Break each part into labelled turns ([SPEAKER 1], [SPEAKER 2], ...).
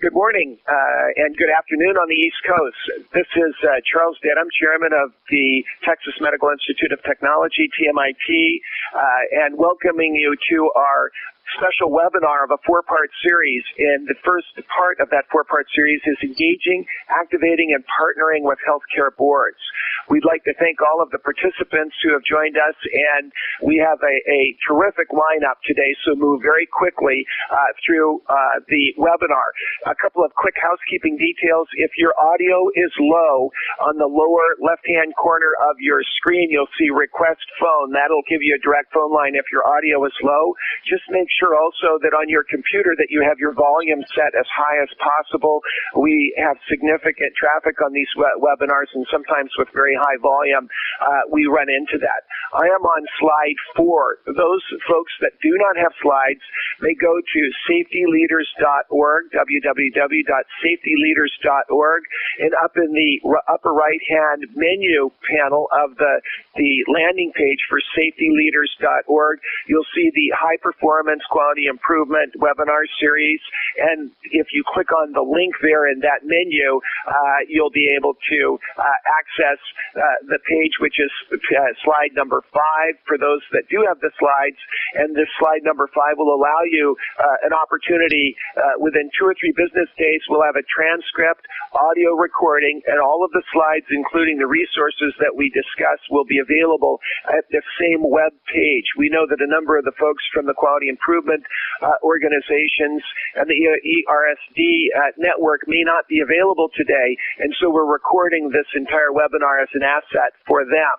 [SPEAKER 1] Good morning and good afternoon on the East Coast. This is Charles Denham, Chairman of the Texas Medical Institute of Technology, TMIT, and welcoming you to our special webinar of a four-part series. And the first part of that four-part series is engaging, activating, and partnering with healthcare boards. We'd like to thank all of the participants who have joined us, and we have a terrific lineup today, so move very quickly through the webinar. A couple of quick housekeeping details. If your audio is low, on the lower left-hand corner of your screen, you'll see request phone. That'll give you a direct phone line if your audio is low. Just make sure also that on your computer that you have your volume set as high as possible. We have significant traffic on these webinars, and sometimes with very high volume, we run into that. I am on slide 4. Those folks that do not have slides may go to safetyleaders.org, www.safetyleaders.org, and up in the upper right-hand menu panel of the landing page for safetyleaders.org, you'll see the High Performance Quality Improvement webinar series, and if you click on the link there in that menu, you'll be able to access the page, which is slide number 5 for those that do have the slides, and this slide number 5 will allow you an opportunity within 2 or 3 business days. We'll have a transcript, audio recording, and all of the slides, including the resources that we discuss, will be available at the same web page. We know that a number of the folks from the quality improvement organizations and the ERSD network may not be available today, and so we're recording this entire webinar as an asset for them.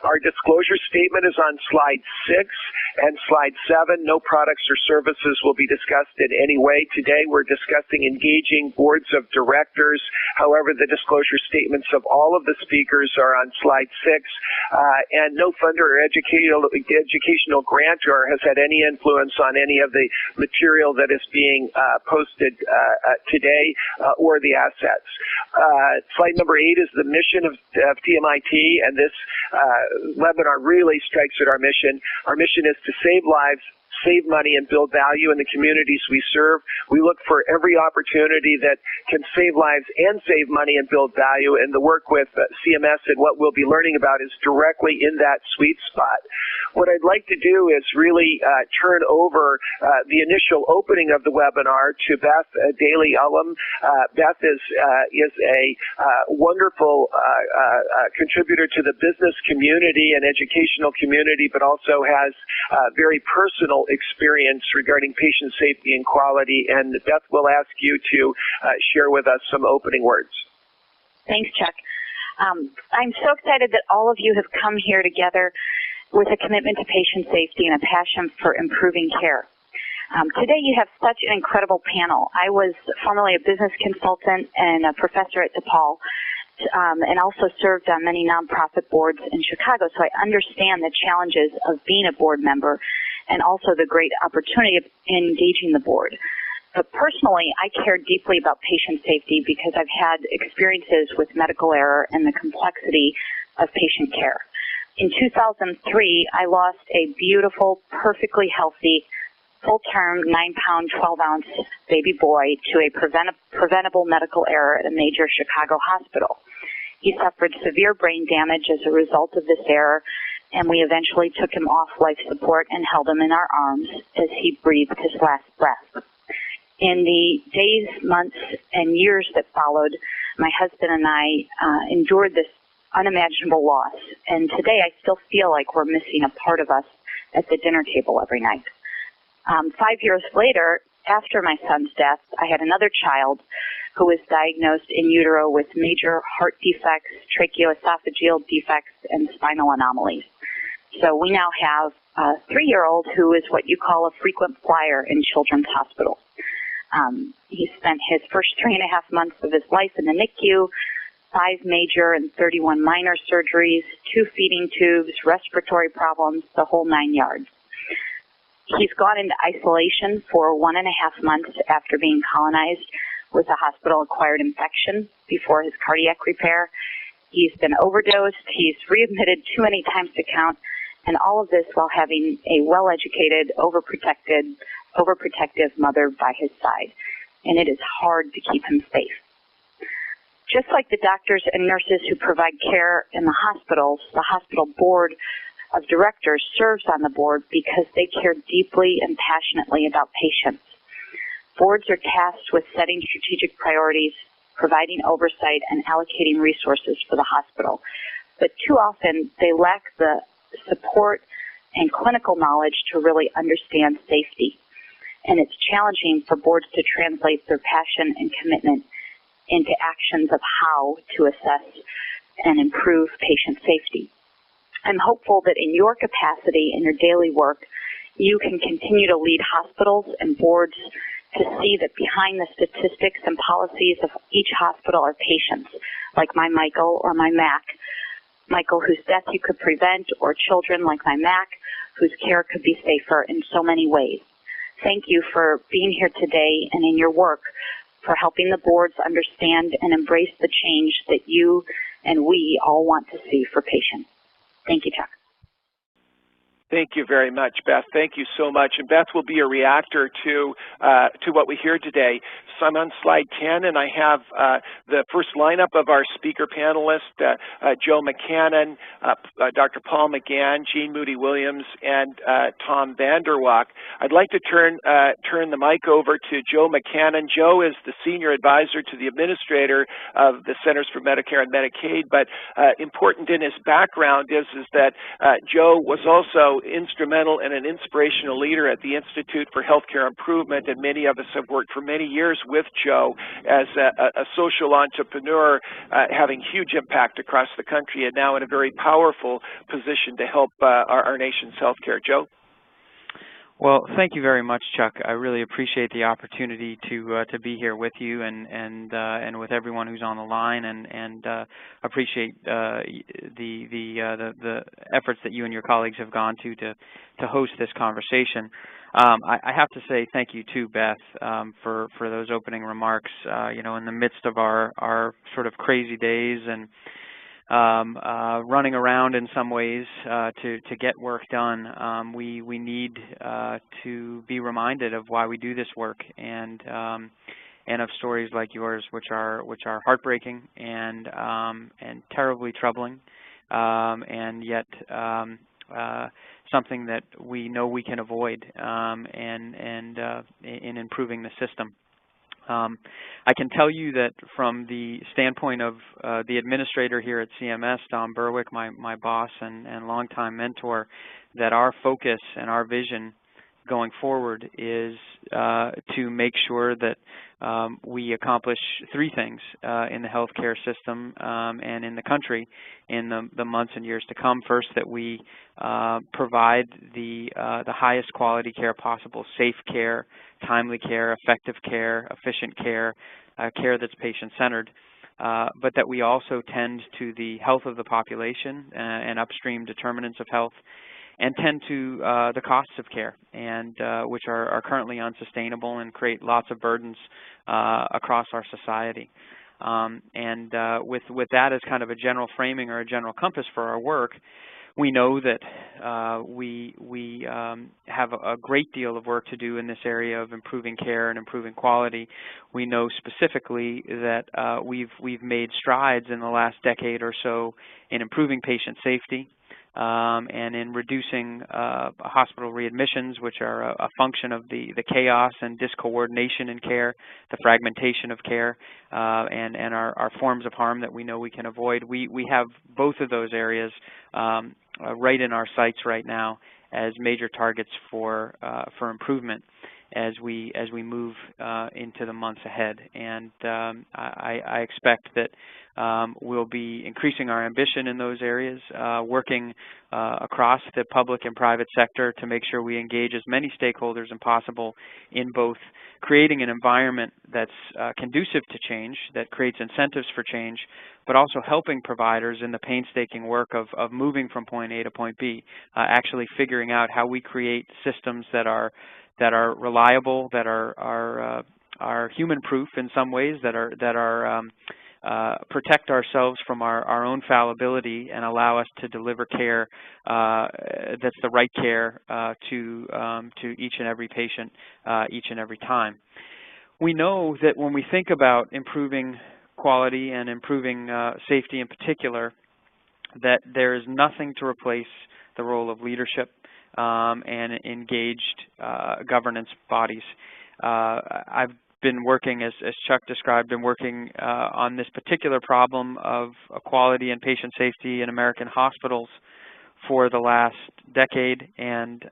[SPEAKER 1] Our disclosure statement is on slide 6 and slide 7. No products or services will be discussed in any way. Today we're discussing engaging boards of directors. However, the disclosure statements of all of the speakers are on slide 6. And no funder or educational grantor has had any influence on any of the material that is being posted today or the assets. Slide number 8 is the mission of TMIT, and this webinar really strikes at our mission. Our mission is to save lives, save money, and build value in the communities we serve. We look for every opportunity that can save lives and save money and build value, and the work with CMS and what we'll be learning about is directly in that sweet spot. What I'd like to do is really turn over the initial opening of the webinar to Beth Daly-Ullum. Beth is a wonderful contributor to the business community and educational community, but also has very personal experience regarding patient safety and quality, and Beth will ask you to share with us some opening words.
[SPEAKER 2] Thanks, Chuck. I'm so excited that all of you have come here together with a commitment to patient safety and a passion for improving care. Today you have such an incredible panel. I was formerly a business consultant and a professor at DePaul, and also served on many nonprofit boards in Chicago, so I understand the challenges of being a board member and also the great opportunity of engaging the board. But personally, I care deeply about patient safety because I've had experiences with medical error and the complexity of patient care. In 2003, I lost a beautiful, perfectly healthy, full-term 9-pound, 12-ounce baby boy to a preventable medical error at a major Chicago hospital. He suffered severe brain damage as a result of this error, and we eventually took him off life support and held him in our arms as he breathed his last breath. In the days, months, and years that followed, my husband and I endured this unimaginable loss, and today I still feel like we're missing a part of us at the dinner table every night. 5 years later, after my son's death, I had another child who was diagnosed in utero with major heart defects, tracheoesophageal defects, and spinal anomalies. So we now have a 3-year-old who is what you call a frequent flyer in Children's Hospital. He spent his first 3.5 months of his life in the NICU, 5 major and 31 minor surgeries, 2 feeding tubes, respiratory problems, the whole 9 yards. He's gone into isolation for 1.5 months after being colonized with a hospital-acquired infection before his cardiac repair. He's been overdosed. He's readmitted too many times to count, and all of this while having a well-educated, overprotective mother by his side. and it is hard to keep him safe. Just like the doctors and nurses who provide care in the hospitals, the hospital board of directors serves on the board because they care deeply and passionately about patients. Boards are tasked with setting strategic priorities, providing oversight, and allocating resources for the hospital. But too often, they lack the support and clinical knowledge to really understand safety. And it's challenging for boards to translate their passion and commitment into actions of how to assess and improve patient safety. I'm hopeful that in your capacity, in your daily work, you can continue to lead hospitals and boards to see that behind the statistics and policies of each hospital are patients, like my Michael or my Mac. Michael, whose death you could prevent, or children like my Mac, whose care could be safer in so many ways. Thank you for being here today and in your work for helping the boards understand and embrace the change that you and we all want to see for patients. Thank you, Chuck.
[SPEAKER 1] Thank you very much, Beth. Thank you so much. And Beth will be a reactor to what we hear today. So I'm on slide 10, and I have the first lineup of our speaker panelists, Joe McCann, Dr. Paul McGann, Jean Moody-Williams, and Tom VanderWaal. I'd like to turn the mic over to Joe McCann. Joe is the senior advisor to the administrator of the Centers for Medicare and Medicaid, but important in his background is that Joe was also instrumental and an inspirational leader at the Institute for Healthcare Improvement, and many of us have worked for many years with Joe as a social entrepreneur, having huge impact across the country, and now in a very powerful position to help our nation's healthcare. Joe?
[SPEAKER 3] Well, thank you very much, Chuck. I really appreciate the opportunity to be here with you and with everyone who's on the line, and appreciate the efforts that you and your colleagues have gone to host this conversation. I have to say thank you too, Beth, for those opening remarks. You know, in the midst of our sort of crazy days and running around in some ways to get work done, we need to be reminded of why we do this work, and of stories like yours, which are heartbreaking and terribly troubling, and yet something that we know we can avoid in improving the system. I can tell you that from the standpoint of the administrator here at CMS, Don Berwick, my boss and longtime mentor, that our focus and our vision going forward is to make sure that we accomplish three things in the healthcare system and in the country in the months and years to come. First, that we provide the highest quality care possible, safe care, timely care, effective care, efficient care, care that's patient-centered, but that we also tend to the health of the population and upstream determinants of health, and tend to the costs of care, and which are currently unsustainable and create lots of burdens across our society. With that as kind of a general framing or a general compass for our work, we know that we have a great deal of work to do in this area of improving care and improving quality. We know specifically that we've made strides in the last decade or so in improving patient safety, and in reducing hospital readmissions, which are a function of the chaos and discoordination in care, the fragmentation of care, and our forms of harm that we know we can avoid. We have both of those areas right in our sights right now as major targets for improvement as we move into the months ahead. And I expect that we'll be increasing our ambition in those areas, working across the public and private sector to make sure we engage as many stakeholders as possible in both creating an environment that's conducive to change, that creates incentives for change, but also helping providers in the painstaking work of moving from point A to point B, actually figuring out how we create systems that are reliable, that are human-proof in some ways, that protect ourselves from our own fallibility and allow us to deliver care that's the right care to each and every patient each and every time. we know that when we think about improving quality and improving safety in particular, that there is nothing to replace the role of leadership and engaged governance bodies. I've been working, as Chuck described, been working on this particular problem of quality and patient safety in American hospitals for the last decade, and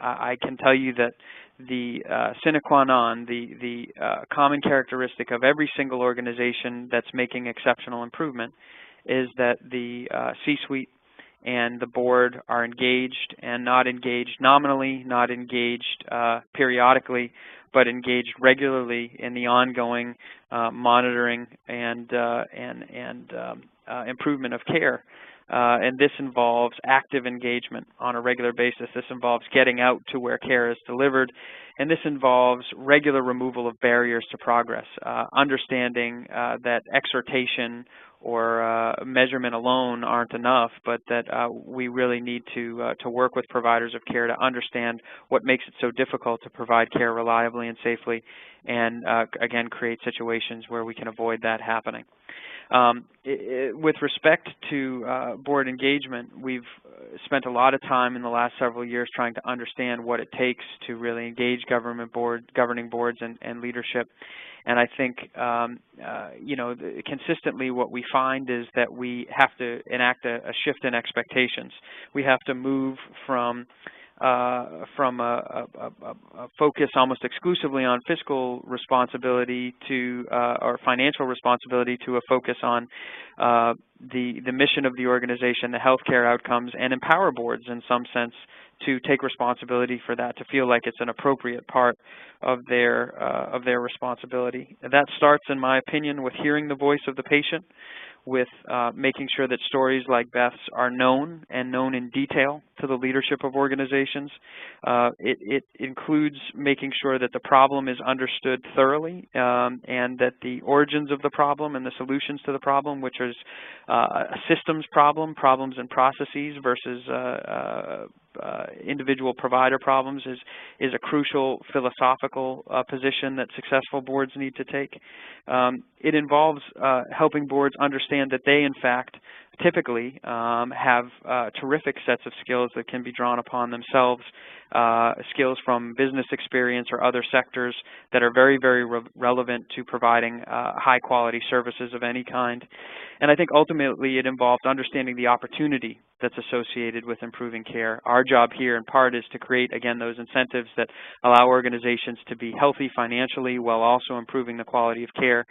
[SPEAKER 3] I can tell you that the sine qua non, the common characteristic of every single organization that's making exceptional improvement is that the C-suite and the board are engaged, and not engaged nominally, not engaged periodically, but engaged regularly in the ongoing monitoring and improvement of care. And this involves active engagement on a regular basis. This involves getting out to where care is delivered, and this involves regular removal of barriers to progress, understanding that exhortation or measurement alone aren't enough, but that we really need to work with providers of care to understand what makes it so difficult to provide care reliably and safely, and again, create situations where we can avoid that happening. With respect to board engagement, we've spent a lot of time in the last several years trying to understand what it takes to really engage governing boards and leadership. And I think, you know, consistently what we find is that we have to enact a shift in expectations. We have to move from a focus almost exclusively on fiscal responsibility to, or financial responsibility, to a focus on the mission of the organization, the healthcare outcomes, and empower boards in some sense to take responsibility for that, to feel like it's an appropriate part of their responsibility. That starts, in my opinion, with hearing the voice of the patient, with making sure that stories like Beth's are known, and known in detail, to the leadership of organizations. It includes making sure that the problem is understood thoroughly, and that the origins of the problem and the solutions to the problem, which is a systems problem, problems and processes versus individual provider problems, is a crucial philosophical position that successful boards need to take. It involves helping boards understand that they, in fact, typically have terrific sets of skills that can be drawn upon themselves, skills from business experience or other sectors that are very, very relevant to providing high-quality services of any kind. And I think ultimately it involves understanding the opportunity that's associated with improving care. Our job here, in part, is to create, again, those incentives that allow organizations to be healthy financially while also improving the quality of care.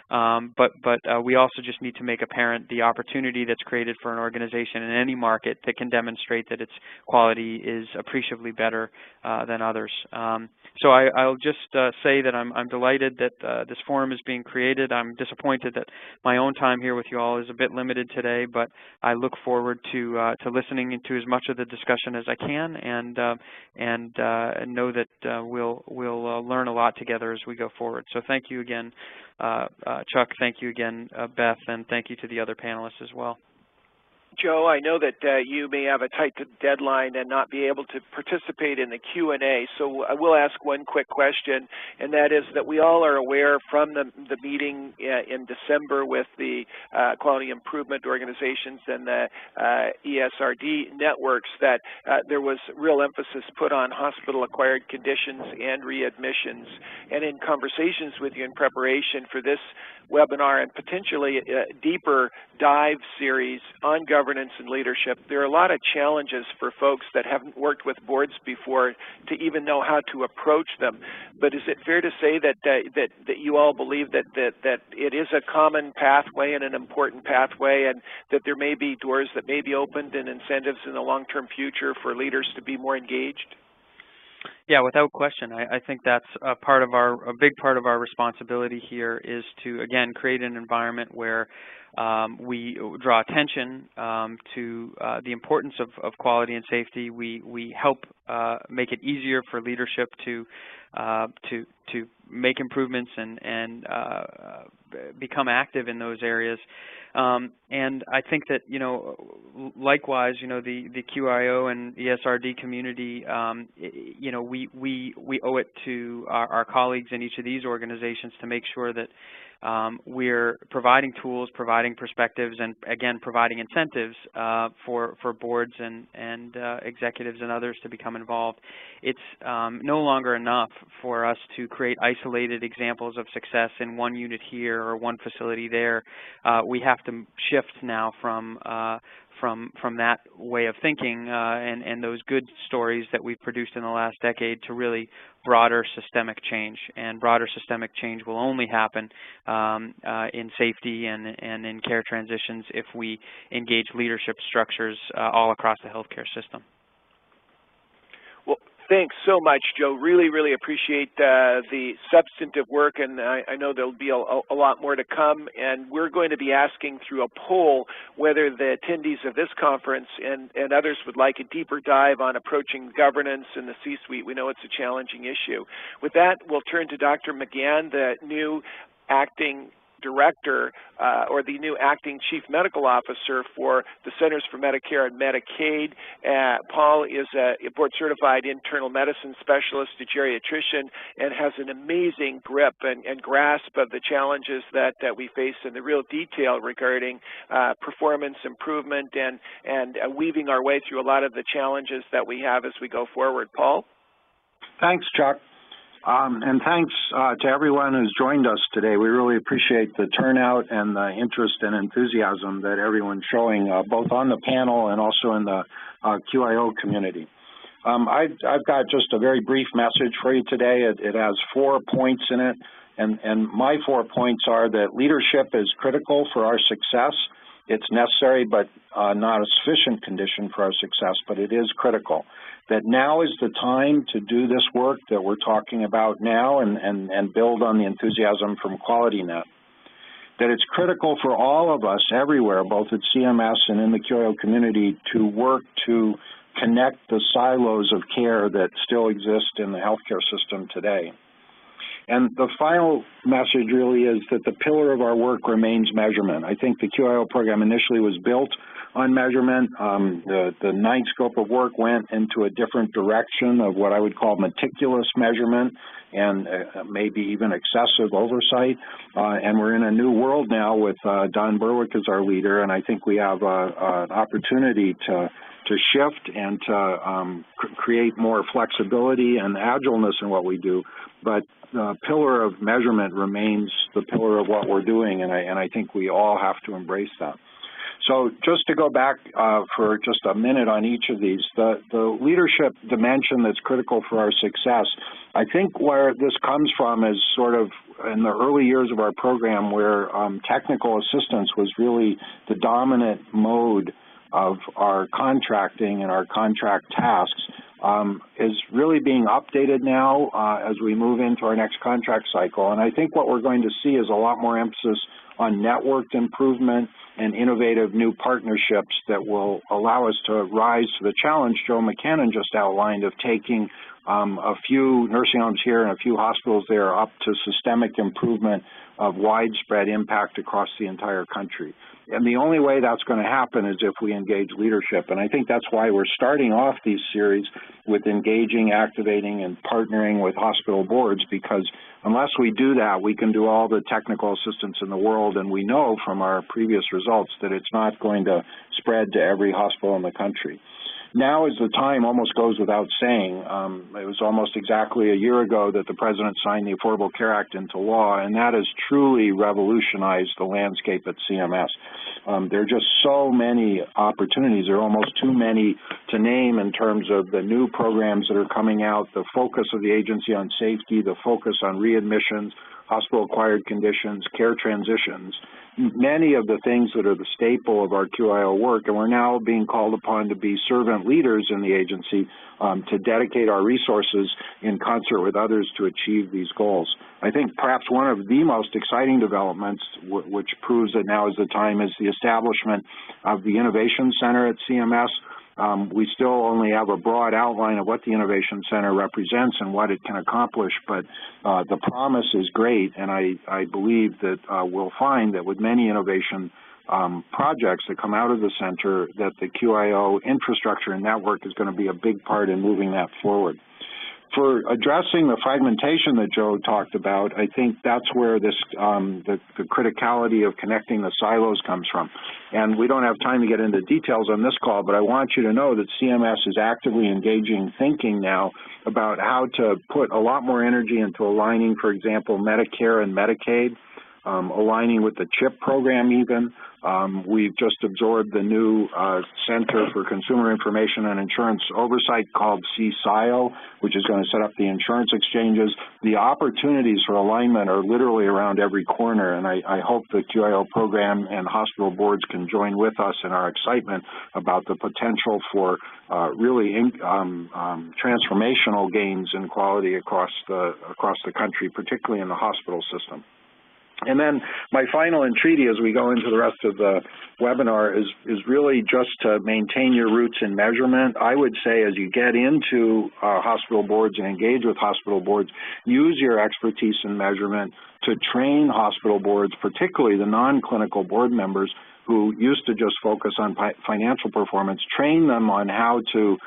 [SPEAKER 3] But we also just need to make apparent the opportunity that's created for an organization in any market that can demonstrate that its quality is appreciably better than others. So I'll just say that I'm delighted that this forum is being created. I'm disappointed that my own time here with you all is a bit limited today, but I look forward to listening into as much of the discussion as I can, and know that we'll learn a lot together as we go forward. So thank you again, Chuck. Thank you again, Beth, and thank you to the other panelists as well.
[SPEAKER 1] Joe, I know that you may have a tight deadline and not be able to participate in the Q&A, so I will ask one quick question, and that is that we all are aware from the meeting in December with the quality improvement organizations and the ESRD networks that there was real emphasis put on hospital-acquired conditions and readmissions. And in conversations with you in preparation for this webinar and potentially a deeper dive series on governance and leadership, there are a lot of challenges for folks that haven't worked with boards before to even know how to approach them. But is it fair to say that that you all believe that it is a common pathway and an important pathway, and that there may be doors that may be opened and incentives in the long-term future for leaders to be more engaged?
[SPEAKER 3] Yeah, without question. I think that's a big part of our responsibility here is to, again, create an environment where we draw attention to the importance of quality and safety. We help make it easier for leadership to to make improvements and become active in those areas. And I think that, likewise, the QIO and ESRD community, we owe it to our colleagues in each of these organizations to make sure that we're providing tools, providing perspectives, and again, providing incentives for boards and executives and others to become involved. It's no longer enough for us to create isolated examples of success in one unit here or one facility there. We have to shift now from that way of thinking and those good stories that we've produced in the last decade to really broader systemic change. And broader systemic change will only happen in safety and in care transitions if we engage leadership structures all across the healthcare system.
[SPEAKER 1] Well, thanks so much, Joe. Really, really appreciate the substantive work, and I know there'll be a lot more to come. And we're going to be asking through a poll whether the attendees of this conference and others would like a deeper dive on approaching governance in the C-suite. We know it's a challenging issue. With that, we'll turn to Dr. McCann, the new acting director or the new acting chief medical officer for the Centers for Medicare and Medicaid. Paul is a board-certified internal medicine specialist, a geriatrician, and has an amazing grip and grasp of the challenges that we face in the real detail regarding performance improvement and weaving our way through a lot of the challenges that we have as we go forward. Paul?
[SPEAKER 4] Thanks, Chuck. And thanks to everyone who's joined us today. We really appreciate the turnout and the interest and enthusiasm that everyone's showing, both on the panel and also in the QIO community. I've got just a very brief message for you today. It has 4 points in it, and my 4 points are that leadership is critical for our success. It's necessary but not a sufficient condition for our success, but it is critical. That now is the time to do this work that we're talking about now and build on the enthusiasm from QualityNet. That it's critical for all of us everywhere, both at CMS and in the QIO community, to work to connect the silos of care that still exist in the healthcare system today. And the final message really is that the pillar of our work remains measurement. I think the QIO program initially was built on measurement. The 9th scope of work went into a different direction of what I would call meticulous measurement and maybe even excessive oversight. And we're in a new world now with Don Berwick as our leader, and I think we have an opportunity to shift and to create more flexibility and agileness in what we do. But the pillar of measurement remains the pillar of what we're doing, and I think we all have to embrace that. So just to go back for just a minute on each of these, the leadership dimension that's critical for our success, I think where this comes from is sort of in the early years of our program where technical assistance was really the dominant mode of our contracting and our contract tasks, is really being updated now as we move into our next contract cycle. And I think what we're going to see is a lot more emphasis on networked improvement and innovative new partnerships that will allow us to rise to the challenge Joe McCann just outlined of taking a few nursing homes here and a few hospitals there up to systemic improvement of widespread impact across the entire country. And the only way that's going to happen is if we engage leadership. And I think that's why we're starting off these series with engaging, activating, and partnering with hospital boards, because unless we do that, we can do all the technical assistance in the world, and we know from our previous results that it's not going to spread to every hospital in the country. Now is the time, almost goes without saying. It was almost exactly a year ago that the President signed the Affordable Care Act into law, and that has truly revolutionized the landscape at CMS. There are just so many opportunities. There are almost too many to name in terms of the new programs that are coming out, the focus of the agency on safety, the focus on readmissions, hospital-acquired conditions, care transitions, many of the things that are the staple of our QIO work, and we're now being called upon to be servant leaders in the agency to dedicate our resources in concert with others to achieve these goals. I think perhaps one of the most exciting developments, which proves that now is the time, is the establishment of the Innovation Center at CMS. We still only have a broad outline of what the Innovation Center represents and what it can accomplish, but the promise is great, and I believe that we'll find that with many innovation projects that come out of the center, that the QIO infrastructure and network is going to be a big part in moving that forward. For addressing the fragmentation that Joe talked about, I think that's where this the criticality of connecting the silos comes from. And we don't have time to get into details on this call, but I want you to know that CMS is actively engaging thinking now about how to put a lot more energy into aligning, for example, Medicare and Medicaid, aligning with the CHIP program even. We've just absorbed the new Center for Consumer Information and Insurance Oversight called CSIO, which is going to set up the insurance exchanges. The opportunities for alignment are literally around every corner, and I hope the QIO program and hospital boards can join with us in our excitement about the potential for really transformational gains in quality across the country, particularly in the hospital system. And then my final entreaty as we go into the rest of the webinar is really just to maintain your roots in measurement. I would say as you get into hospital boards and engage with hospital boards, use your expertise in measurement to train hospital boards, particularly the non-clinical board members who used to just focus on financial performance, train them on how to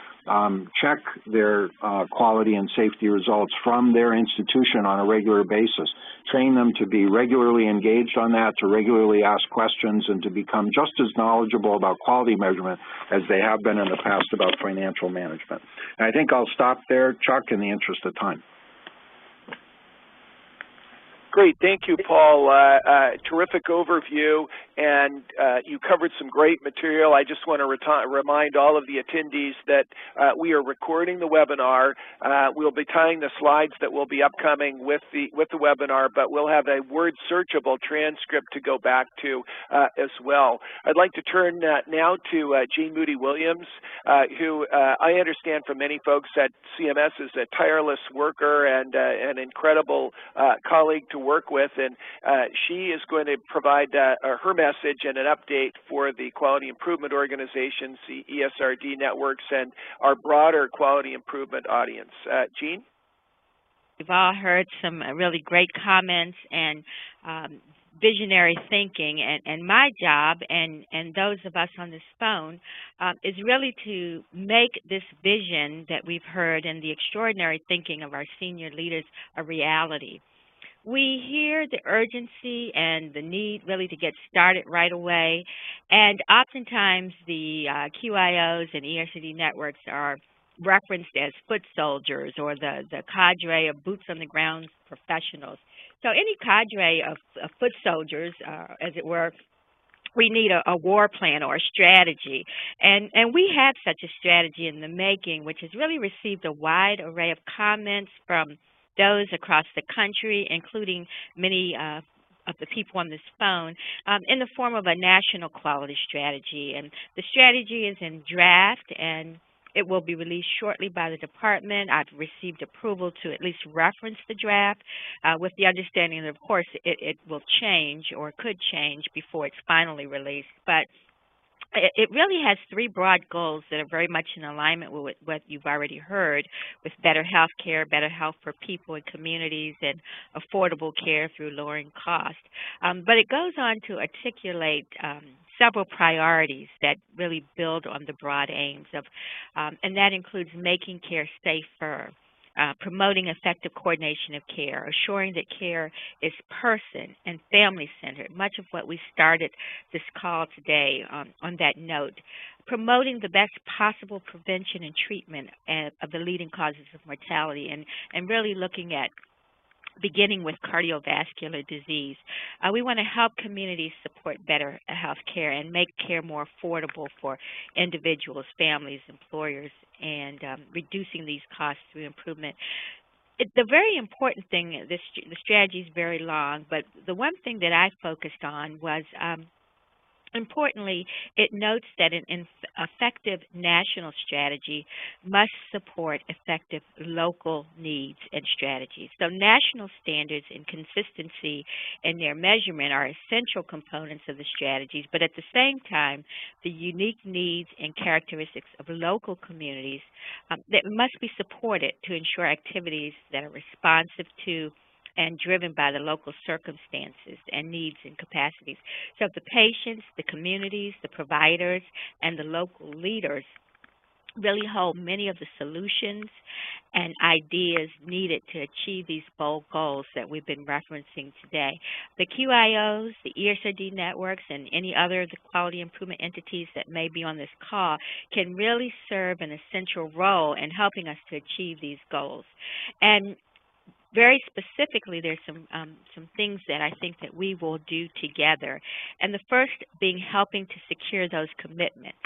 [SPEAKER 4] check their quality and safety results from their institution on a regular basis. Train them to be regularly engaged on that, to regularly ask questions, and to become just as knowledgeable about quality measurement as they have been in the past about financial management. And I think I'll stop there, Chuck, in the interest of time.
[SPEAKER 1] Great. Thank you, Paul. Terrific overview, and you covered some great material. I just want to remind all of the attendees that we are recording the webinar. We'll be tying the slides that will be upcoming with the webinar, but we'll have a word searchable transcript to go back to as well. I'd like to turn now to Jean Moody-Williams, who I understand from many folks at CMS is a tireless worker and an incredible colleague to work with, and she is going to provide her message and an update for the Quality Improvement Organizations, the ESRD networks, and our broader quality improvement audience. Jean?
[SPEAKER 5] We've all heard some really great comments and visionary thinking, and my job and those of us on this phone is really to make this vision that we've heard and the extraordinary thinking of our senior leaders a reality. We hear the urgency and the need really to get started right away, and oftentimes the QIOs and ESRD networks are referenced as foot soldiers or the cadre of boots-on-the-ground professionals. So any cadre of foot soldiers, as it were, we need a war plan or a strategy. And we have such a strategy in the making, which has really received a wide array of comments from those across the country, including many of the people on this phone, in the form of a national quality strategy. And the strategy is in draft, and it will be released shortly by the department. I've received approval to at least reference the draft with the understanding that, of course, it will change or could change before it's finally released. But it really has three broad goals that are very much in alignment with what you've already heard, with better health care, better health for people and communities, and affordable care through lowering cost. But it goes on to articulate several priorities that really build on the broad aims of, and that includes making care safer, promoting effective coordination of care, assuring that care is person and family-centered, much of what we started this call today on that note, promoting the best possible prevention and treatment of the leading causes of mortality, and really looking at beginning with cardiovascular disease. We want to help communities support better health care and make care more affordable for individuals, families, employers, and reducing these costs through improvement. The very important thing, the strategy is very long, but the one thing that I focused on was Importantly, it notes that an effective national strategy must support effective local needs and strategies. So national standards and consistency in their measurement are essential components of the strategies, but at the same time, the unique needs and characteristics of local communities that must be supported to ensure activities that are responsive to and driven by the local circumstances and needs and capacities. So the patients, the communities, the providers, and the local leaders really hold many of the solutions and ideas needed to achieve these bold goals that we've been referencing today. The QIOs, the ESRD networks, and any other the quality improvement entities that may be on this call can really serve an essential role in helping us to achieve these goals. And very specifically, there's some things that I think that we will do together. And the first being helping to secure those commitments,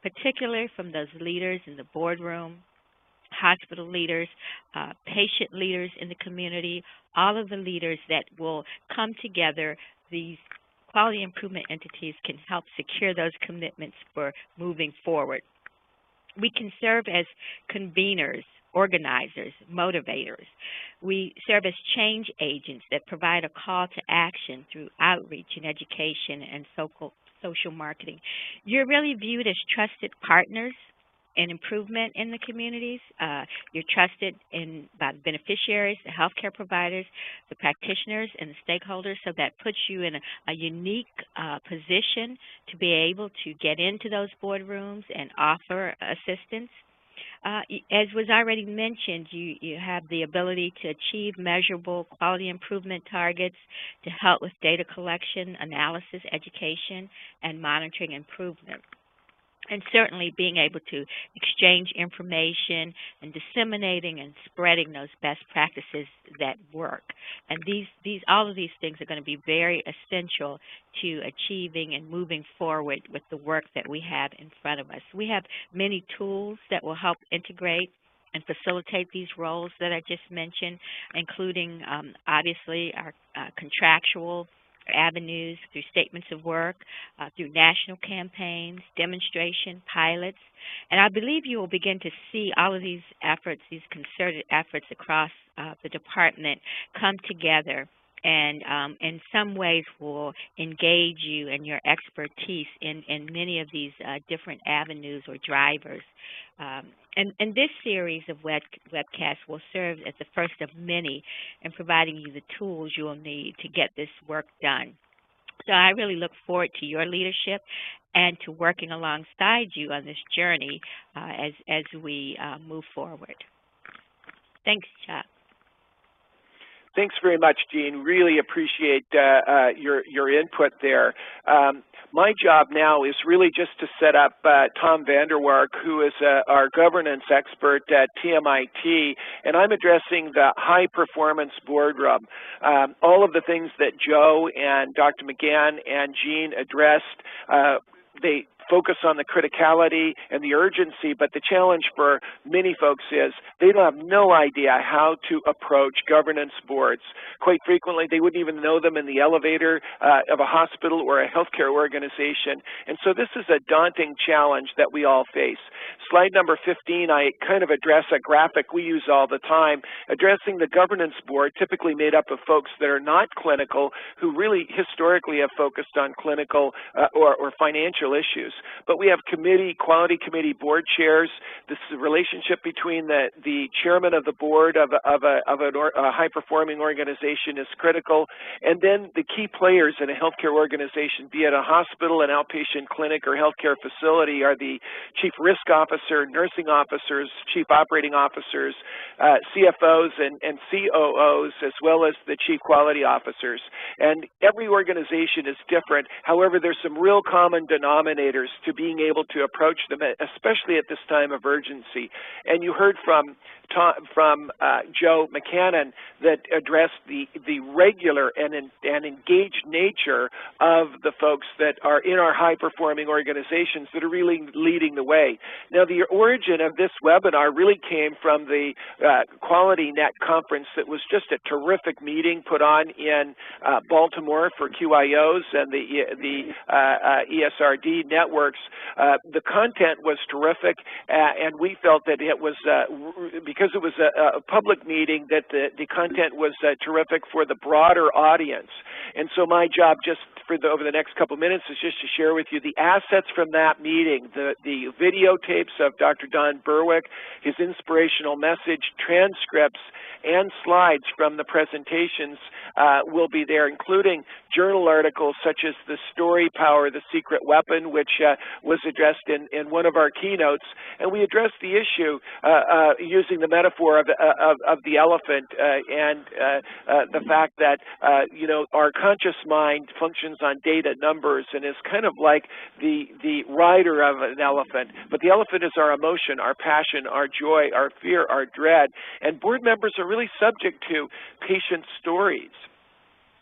[SPEAKER 5] particularly from those leaders in the boardroom, hospital leaders, patient leaders in the community, all of the leaders that will come together. These quality improvement entities can help secure those commitments for moving forward. We can serve as conveners, organizers, motivators. We serve as change agents that provide a call to action through outreach and education and social marketing. You're really viewed as trusted partners in improvement in the communities. You're trusted by the beneficiaries, the healthcare providers, the practitioners, and the stakeholders, so that puts you in a unique position to be able to get into those boardrooms and offer assistance. As was already mentioned, you have the ability to achieve measurable quality improvement targets to help with data collection, analysis, education, and monitoring improvement. And certainly being able to exchange information and disseminating and spreading those best practices that work. And all of these things are going to be very essential to achieving and moving forward with the work that we have in front of us. We have many tools that will help integrate and facilitate these roles that I just mentioned, including obviously our contractual avenues through statements of work, through national campaigns, demonstration, pilots. And I believe you will begin to see all of these efforts, these concerted efforts across the department come together and in some ways will engage you and your expertise in many of these different avenues or drivers. And this series of webcasts will serve as the first of many in providing you the tools you will need to get this work done. So I really look forward to your leadership and to working alongside you on this journey as we move forward. Thanks, Chuck.
[SPEAKER 1] Thanks very much, Jean. Really appreciate your input there. My job now is really just to set up Tom VanderWaal, who is our governance expert at TMIT, and I'm addressing the high-performance boardroom. All of the things that Joe and Dr. McCann and Jean addressed, they focus on the criticality and the urgency, but the challenge for many folks is they have no idea how to approach governance boards. Quite frequently, they wouldn't even know them in the elevator of a hospital or a healthcare organization. And so this is a daunting challenge that we all face. Slide number 15, I kind of address a graphic we use all the time, addressing the governance board, typically made up of folks that are not clinical, who really historically have focused on clinical or financial issues. But we have quality committee board chairs. This is a relationship between the chairman of the board of a high-performing organization is critical. And then the key players in a healthcare organization, be it a hospital, an outpatient clinic, or healthcare facility, are the chief risk officer, nursing officers, chief operating officers, CFOs and COOs, as well as the chief quality officers. And every organization is different. However, there's some real common denominators barriers to being able to approach them, especially at this time of urgency. And you heard from Joe McCann that addressed the regular and engaged nature of the folks that are in our high-performing organizations that are really leading the way. Now, the origin of this webinar really came from the Quality Net conference that was just a terrific meeting put on in Baltimore for QIOs and the ESRD networks. The content was terrific, and we felt that it was, because it was a public meeting, that the content was terrific for the broader audience. And so my job just over the next couple minutes is just to share with you the assets from that meeting, the videotapes of Dr. Don Berwick, his inspirational message, transcripts, and slides from the presentations will be there, including journal articles such as The Story Power, the Secret Weapon, which was addressed in one of our keynotes. And we addressed the issue using the metaphor of the elephant and the fact that, you know, our conscious mind functions on data, numbers, and is kind of like the rider of an elephant. But the elephant is our emotion, our passion, our joy, our fear, our dread. And board members are really subject to patient stories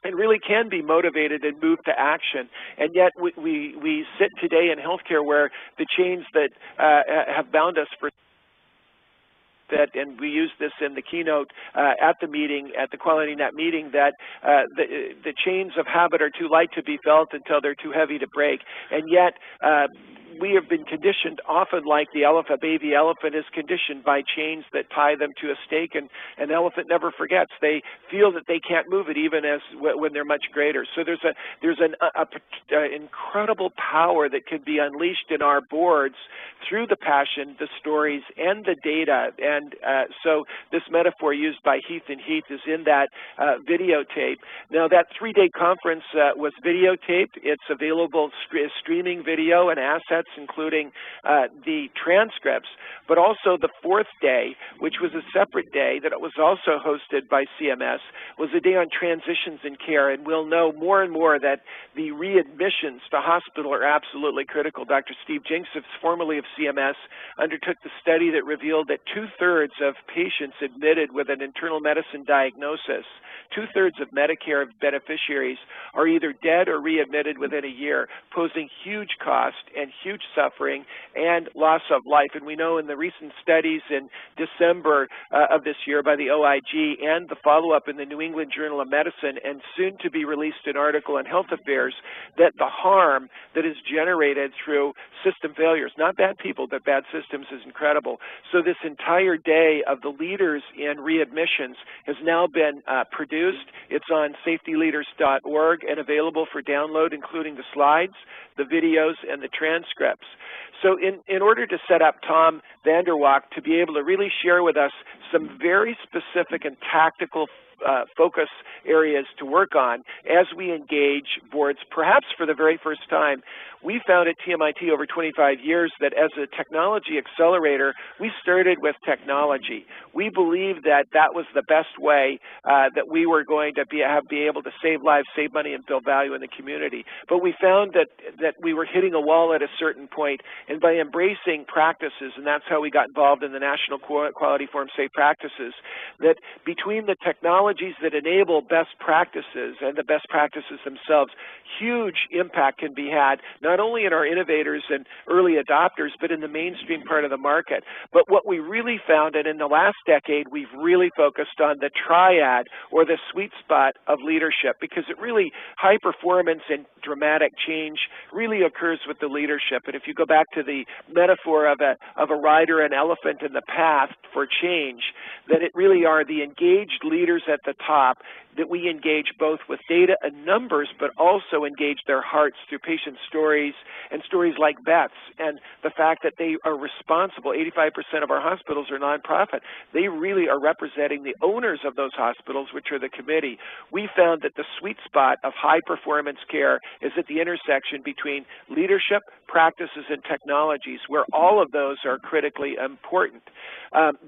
[SPEAKER 1] and really can be motivated and moved to action. And yet we sit today in healthcare where the chains that have bound us for and we used this in the keynote at the meeting, at the Quality Net meeting, that the chains of habit are too light to be felt until they're too heavy to break. And yet, we have been conditioned, often like the elephant, baby elephant is conditioned by chains that tie them to a stake, and an elephant never forgets. They feel that they can't move it even when they're much greater. So there's an incredible power that can be unleashed in our boards through the passion, the stories, and the data. And so this metaphor used by Heath and Heath is in that videotape. Now, that 3-day conference was videotaped. It's available streaming video and assets, including the transcripts, but also the 4th day, which was a separate day that was also hosted by CMS, was a day on transitions in care. And we'll know more and more that the readmissions to hospital are absolutely critical. Dr. Steve Jinksif, formerly of CMS, undertook the study that revealed that 2/3 of patients admitted with an internal medicine diagnosis, 2/3 of Medicare beneficiaries, are either dead or readmitted within a year, posing huge cost and huge suffering and loss of life. And we know in the recent studies in December of this year by the OIG and the follow-up in the New England Journal of Medicine and soon to be released an article in Health Affairs, that the harm that is generated through system failures, not bad people, but bad systems, is incredible. So this entire day of the leaders in readmissions has now been produced. It's on safetyleaders.org and available for download, including the slides, the videos, and the transcripts. So in order to set up Tom VanderWaal to be able to really share with us some very specific and tactical focus areas to work on as we engage boards, perhaps for the very first time. We found at TMIT over 25 years that as a technology accelerator, we started with technology. We believed that that was the best way that we were going to be able to save lives, save money, and build value in the community. But we found that we were hitting a wall at a certain point, and by embracing practices, and that's how we got involved in the National Quality Forum Safe Practices, that between the technologies that enable best practices and the best practices themselves, huge impact can be had, not only in our innovators and early adopters, but in the mainstream part of the market. But what we really found, and in the last decade, we've really focused on the triad or the sweet spot of leadership, because it really, high performance and dramatic change really occurs with the leadership. And if you go back to the metaphor of a rider, an elephant in the path for change, that it really are the engaged leaders at the top that we engage both with data and numbers, but also engage their hearts through patient stories and stories like Beth's, and the fact that they are responsible. 85% of our hospitals are nonprofit. They really are representing the owners of those hospitals, which are the committee. We found that the sweet spot of high performance care is at the intersection between leadership, practices, and technologies, where all of those are critically important.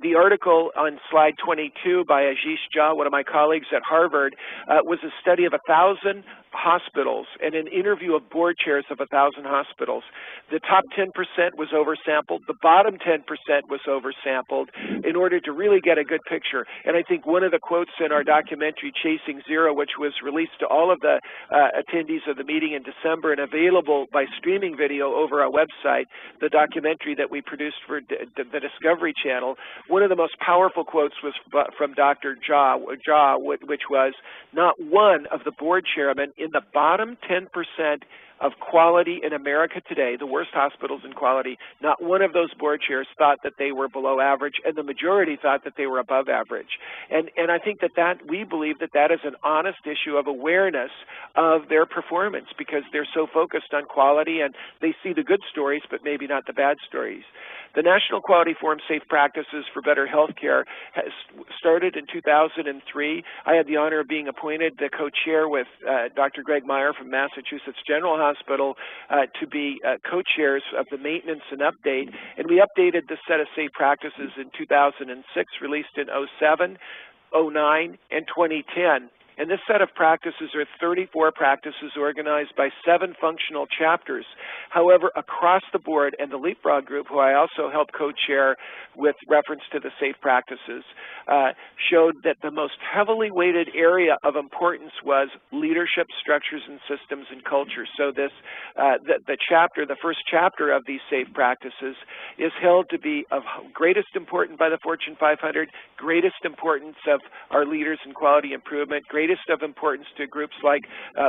[SPEAKER 1] The article on slide 22 by Ashish Jha, one of my colleagues at Harvard, was a study of 1,000 hospitals and an interview of board chairs of 1,000 hospitals. The top 10% was oversampled. The bottom 10% was oversampled in order to really get a good picture. And I think one of the quotes in our documentary, Chasing Zero, which was released to all of the attendees of the meeting in December and available by streaming video over our website, the documentary that we produced for the Discovery Channel, one of the most powerful quotes was from Dr. Jha, which was, "Not one of the board chairmen in the bottom 10% of quality in America today, the worst hospitals in quality, not one of those board chairs thought that they were below average, and the majority thought that they were above average." And I think that we believe that is an honest issue of awareness of their performance, because they're so focused on quality and they see the good stories but maybe not the bad stories. The National Quality Forum Safe Practices for Better Healthcare has started in 2003. I had the honor of being appointed the co-chair with Dr. Greg Meyer from Massachusetts General Hospital to be co-chairs of the maintenance and update. And we updated the set of safe practices in 2006, released in 07, 09, and 2010. And this set of practices are 34 practices organized by 7 functional chapters. However, across the board, and the Leapfrog Group, who I also helped co-chair with reference to the safe practices, showed that the most heavily weighted area of importance was leadership, structures, and systems and culture. So this, the first chapter of these safe practices is held to be of greatest importance by the Fortune 500, greatest importance of our leaders in quality improvement, greatest of importance to groups like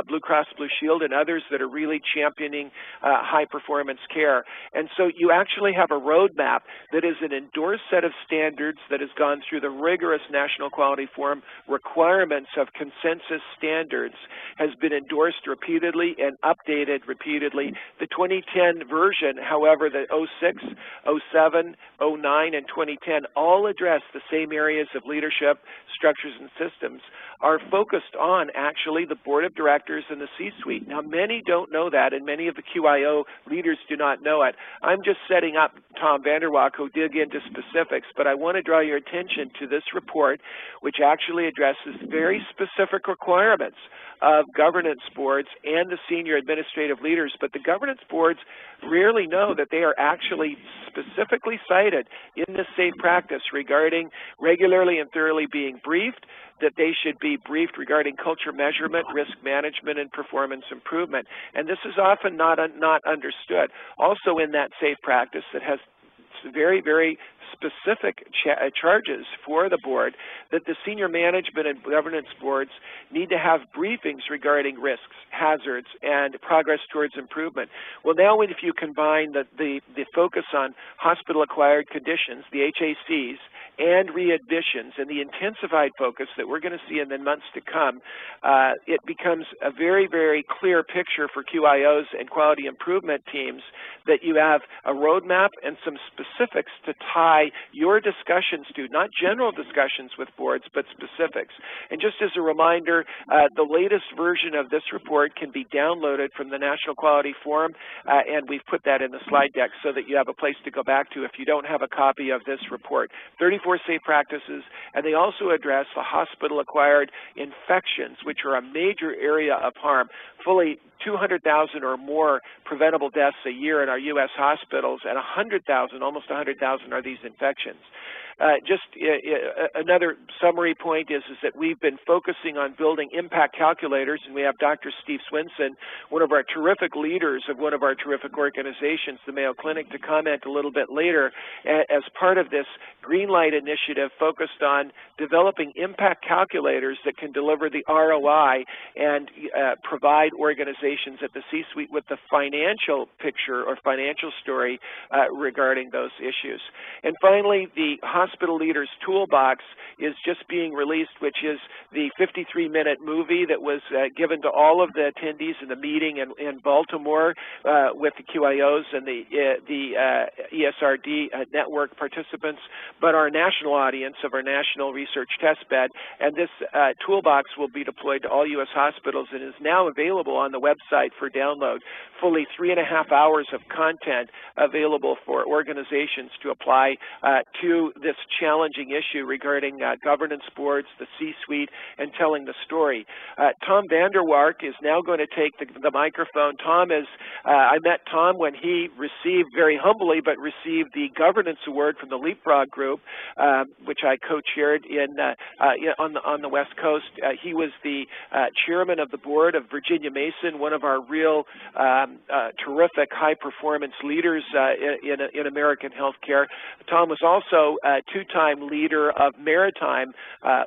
[SPEAKER 1] Blue Cross Blue Shield and others that are really championing high-performance care. And so you actually have a roadmap that is an endorsed set of standards that has gone through the rigorous National Quality Forum requirements of consensus standards, has been endorsed repeatedly and updated repeatedly. The 2010 version, however, the 06, 07, 09, and 2010 all address the same areas of leadership, structures, and systems, are focused on actually the board of directors and the C-suite. Now, many don't know that, and many of the QIO leaders do not know it. I'm just setting up Tom VanderWaal, who dig into specifics, but I want to draw your attention to this report, which actually addresses very specific requirements of governance boards and the senior administrative leaders. But the governance boards rarely know that they are actually specifically cited in this safe practice regarding regularly and thoroughly being briefed, that they should be briefed regarding culture measurement, risk management, and performance improvement. And this is often not understood. Also in that safe practice that has very, very specific charges for the board, that the senior management and governance boards need to have briefings regarding risks, hazards, and progress towards improvement. Well, now if you combine the focus on hospital-acquired conditions, the HACs, and readmissions, and the intensified focus that we're going to see in the months to come, it becomes a very, very clear picture for QIOs and quality improvement teams that you have a roadmap and some specifics to tie your discussions to, not general discussions with boards, but specifics. And just as a reminder, the latest version of this report can be downloaded from the National Quality Forum, and we've put that in the slide deck so that you have a place to go back to if you don't have a copy of this report. 34 safe practices, and they also address the hospital-acquired infections, which are a major area of harm. Fully 200,000 or more preventable deaths a year in our U.S. hospitals, and 100,000, almost 100,000 are these infections. Just another summary point is that we've been focusing on building impact calculators, and we have Dr. Steve Swinson, one of our terrific leaders of one of our terrific organizations, the Mayo Clinic, to comment a little bit later as part of this Greenlight initiative focused on developing impact calculators that can deliver the ROI and provide organizations at the C-suite with the financial picture or financial story regarding those issues. And finally, the Hospital Leaders Toolbox is just being released, which is the 53-minute movie that was given to all of the attendees in the meeting in Baltimore with the QIOs and the ESRD network participants, but our national audience of our national research test bed. And this toolbox will be deployed to all U.S. hospitals and is now available available on the website for download. Fully 3.5 hours of content available for organizations to apply to this challenging issue regarding governance boards, the C-suite, and telling the story. Tom VanderWaal is now going to take the microphone. Tom is, I met Tom when he received, very humbly, but received the Governance Award from the Leapfrog Group, which I co-chaired on the West Coast. He was the chairman of the board of Virginia Mason, one of our real terrific high-performance leaders in American healthcare. Tom was also a two-time leader of maritime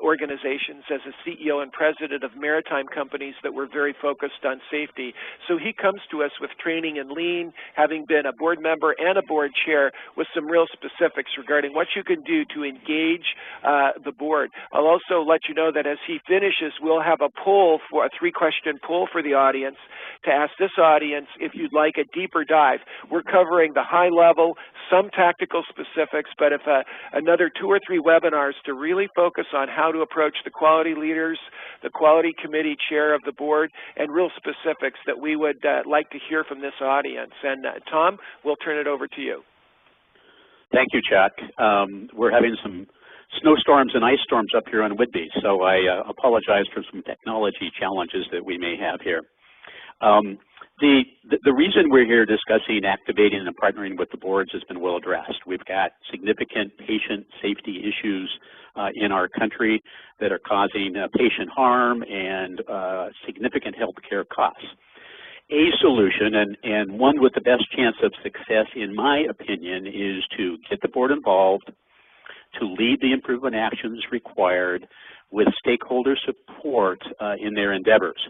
[SPEAKER 1] organizations as a CEO and president of maritime companies that were very focused on safety. So he comes to us with training in lean, having been a board member and a board chair, with some real specifics regarding what you can do to engage the board. I'll also let you know that as he finishes, we'll have a poll, for a 3-question poll for the audience, to ask this audience if you'd like a deeper dive. We're covering the high level, some tactical specifics, but if another 2 or 3 webinars to really focus on how to approach the quality leaders, the quality committee chair of the board, and real specifics that we would like to hear from this audience. And Tom, we'll turn it over to you.
[SPEAKER 6] Thank you, Chuck. We're having some snowstorms and ice storms up here on Whidbey, so I apologize for some technology challenges that we may have here. The reason we're here discussing activating and partnering with the boards has been well addressed. We've got significant patient safety issues in our country that are causing patient harm and significant health care costs. A solution, and one with the best chance of success, in my opinion, is to get the board involved, to lead the improvement actions required with stakeholder support in their endeavors.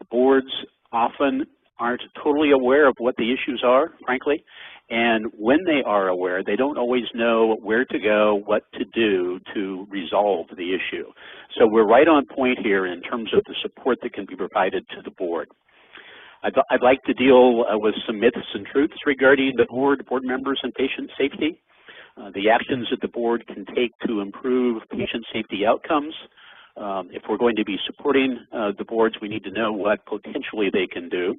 [SPEAKER 6] Boards often aren't totally aware of what the issues are, frankly, and when they are aware, they don't always know where to go, what to do to resolve the issue. So we're right on point here in terms of the support that can be provided to the board. I'd like to deal with some myths and truths regarding the board members, and patient safety. The actions that the board can take to improve patient safety outcomes. If we're going to be supporting the boards, we need to know what potentially they can do.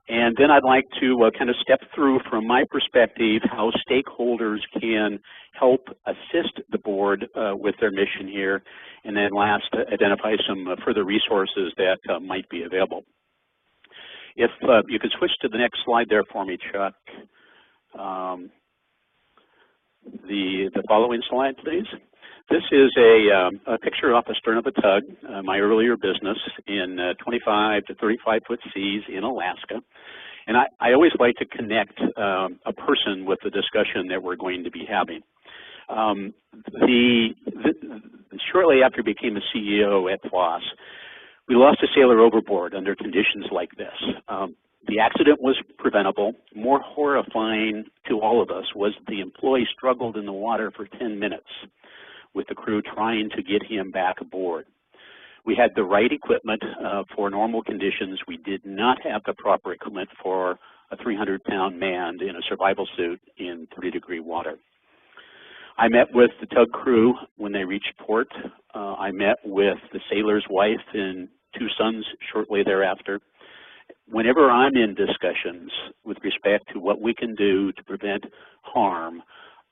[SPEAKER 6] And then I'd like to kind of step through, from my perspective, how stakeholders can help assist the board with their mission here. And then last, identify some further resources that might be available. If you could switch to the next slide there for me, Chuck. The following slide, please. This is a picture off the stern of a tug, my earlier business, in 25 to 35 foot seas in Alaska. And I always like to connect a person with the discussion that we're going to be having. Shortly after I became a CEO at FLOSS, we lost a sailor overboard under conditions like this. The accident was preventable. More horrifying to all of us was the employee struggled in the water for 10 minutes with the crew trying to get him back aboard. We had the right equipment for normal conditions. We did not have the proper equipment for a 300-pound man in a survival suit in 30-degree water. I met with the tug crew when they reached port. I met with the sailor's wife and 2 sons shortly thereafter. Whenever I'm in discussions with respect to what we can do to prevent harm,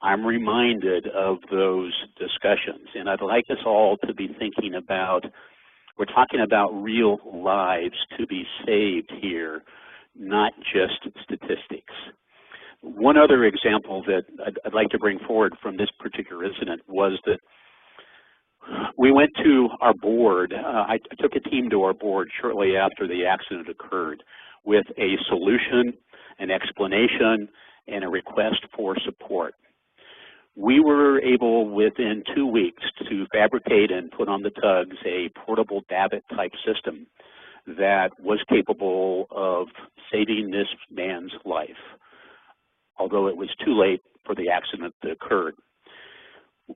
[SPEAKER 6] I'm reminded of those discussions. And I'd like us all to be thinking about, we're talking about real lives to be saved here, not just statistics. One other example that I'd like to bring forward from this particular incident was that we went to our board. I took a team to our board shortly after the accident occurred with a solution, an explanation, and a request for support. We were able within 2 weeks to fabricate and put on the tugs a portable davit-type system that was capable of saving this man's life, although it was too late for the accident that occurred.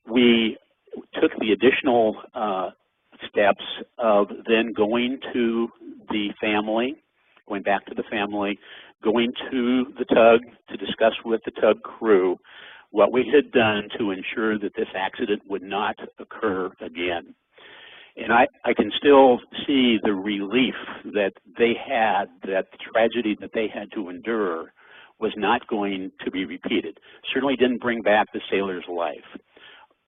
[SPEAKER 6] We took the additional steps of then going to the family, going back to the family, going to the tug to discuss with the tug crew what we had done to ensure that this accident would not occur again. And I can still see the relief that they had, that the tragedy that they had to endure was not going to be repeated. Certainly didn't bring back the sailor's life,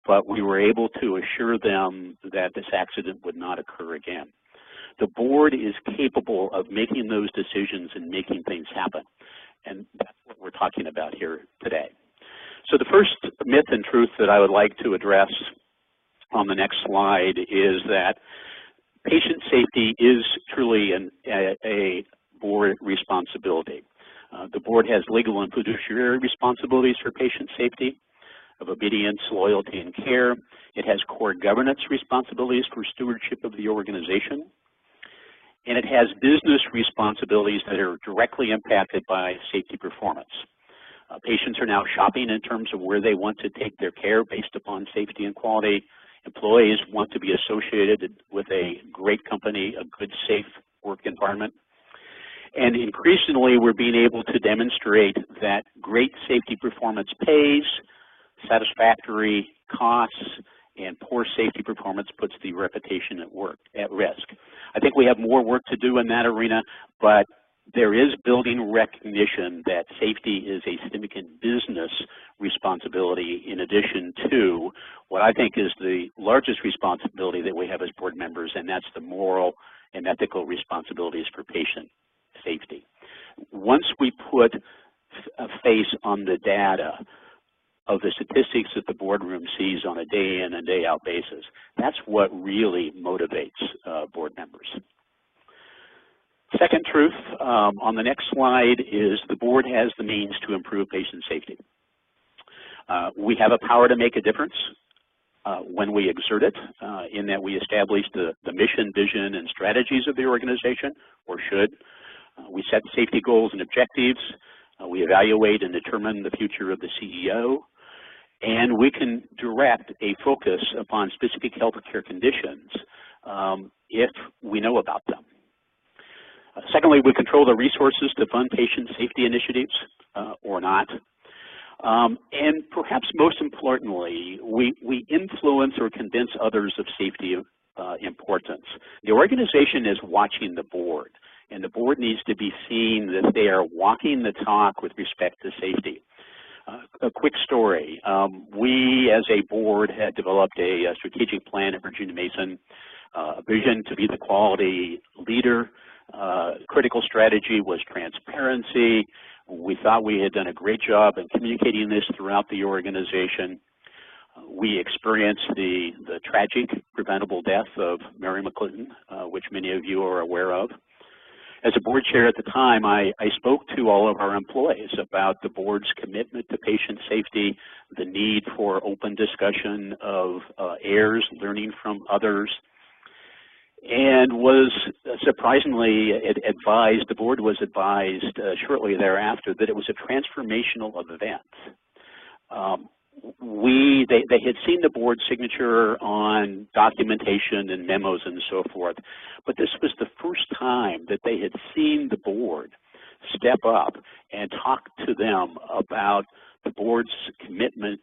[SPEAKER 6] but we were able to assure them that this accident would not occur again. The board is capable of making those decisions and making things happen, and that's what we're talking about here today. So the first myth and truth that I would like to address on the next slide is that patient safety is truly a board responsibility. The board has legal and fiduciary responsibilities for patient safety, of obedience, loyalty, and care. It has core governance responsibilities for stewardship of the organization. And it has business responsibilities that are directly impacted by safety performance. Patients are now shopping in terms of where they want to take their care based upon safety and quality. Employees want to be associated with a great company, a good, safe work environment. And increasingly, we're being able to demonstrate that great safety performance pays, satisfactory costs, and poor safety performance puts the reputation at risk. I think we have more work to do in that arena, but there is building recognition that safety is a significant business responsibility in addition to what I think is the largest responsibility that we have as board members, and that's the moral and ethical responsibilities for patient safety. Once we put a face on the data of the statistics that the boardroom sees on a day in and day out basis, that's what really motivates board members. Second truth on the next slide is the board has the means to improve patient safety. We have a power to make a difference when we exert it, in that we establish the mission, vision, and strategies of the organization, or should. We set safety goals and objectives. We evaluate and determine the future of the CEO. And we can direct a focus upon specific healthcare conditions if we know about them. Secondly, we control the resources to fund patient safety initiatives or not. And perhaps most importantly, we influence or convince others of safety importance. The organization is watching the board, and the board needs to be seen that they are walking the talk with respect to safety. A quick story. We, as a board, had developed a strategic plan at Virginia Mason, a vision to be the quality leader. Critical strategy was transparency. We thought we had done a great job in communicating this throughout the organization. We experienced the tragic preventable death of Mary McClinton, which many of you are aware of. As a board chair at the time, I spoke to all of our employees about the board's commitment to patient safety, the need for open discussion of errors, learning from others, and was surprisingly advised, the board was advised shortly thereafter that it was a transformational event. They had seen the board signature on documentation and memos and so forth, but this was the first time that they had seen the board step up and talk to them about the board's commitment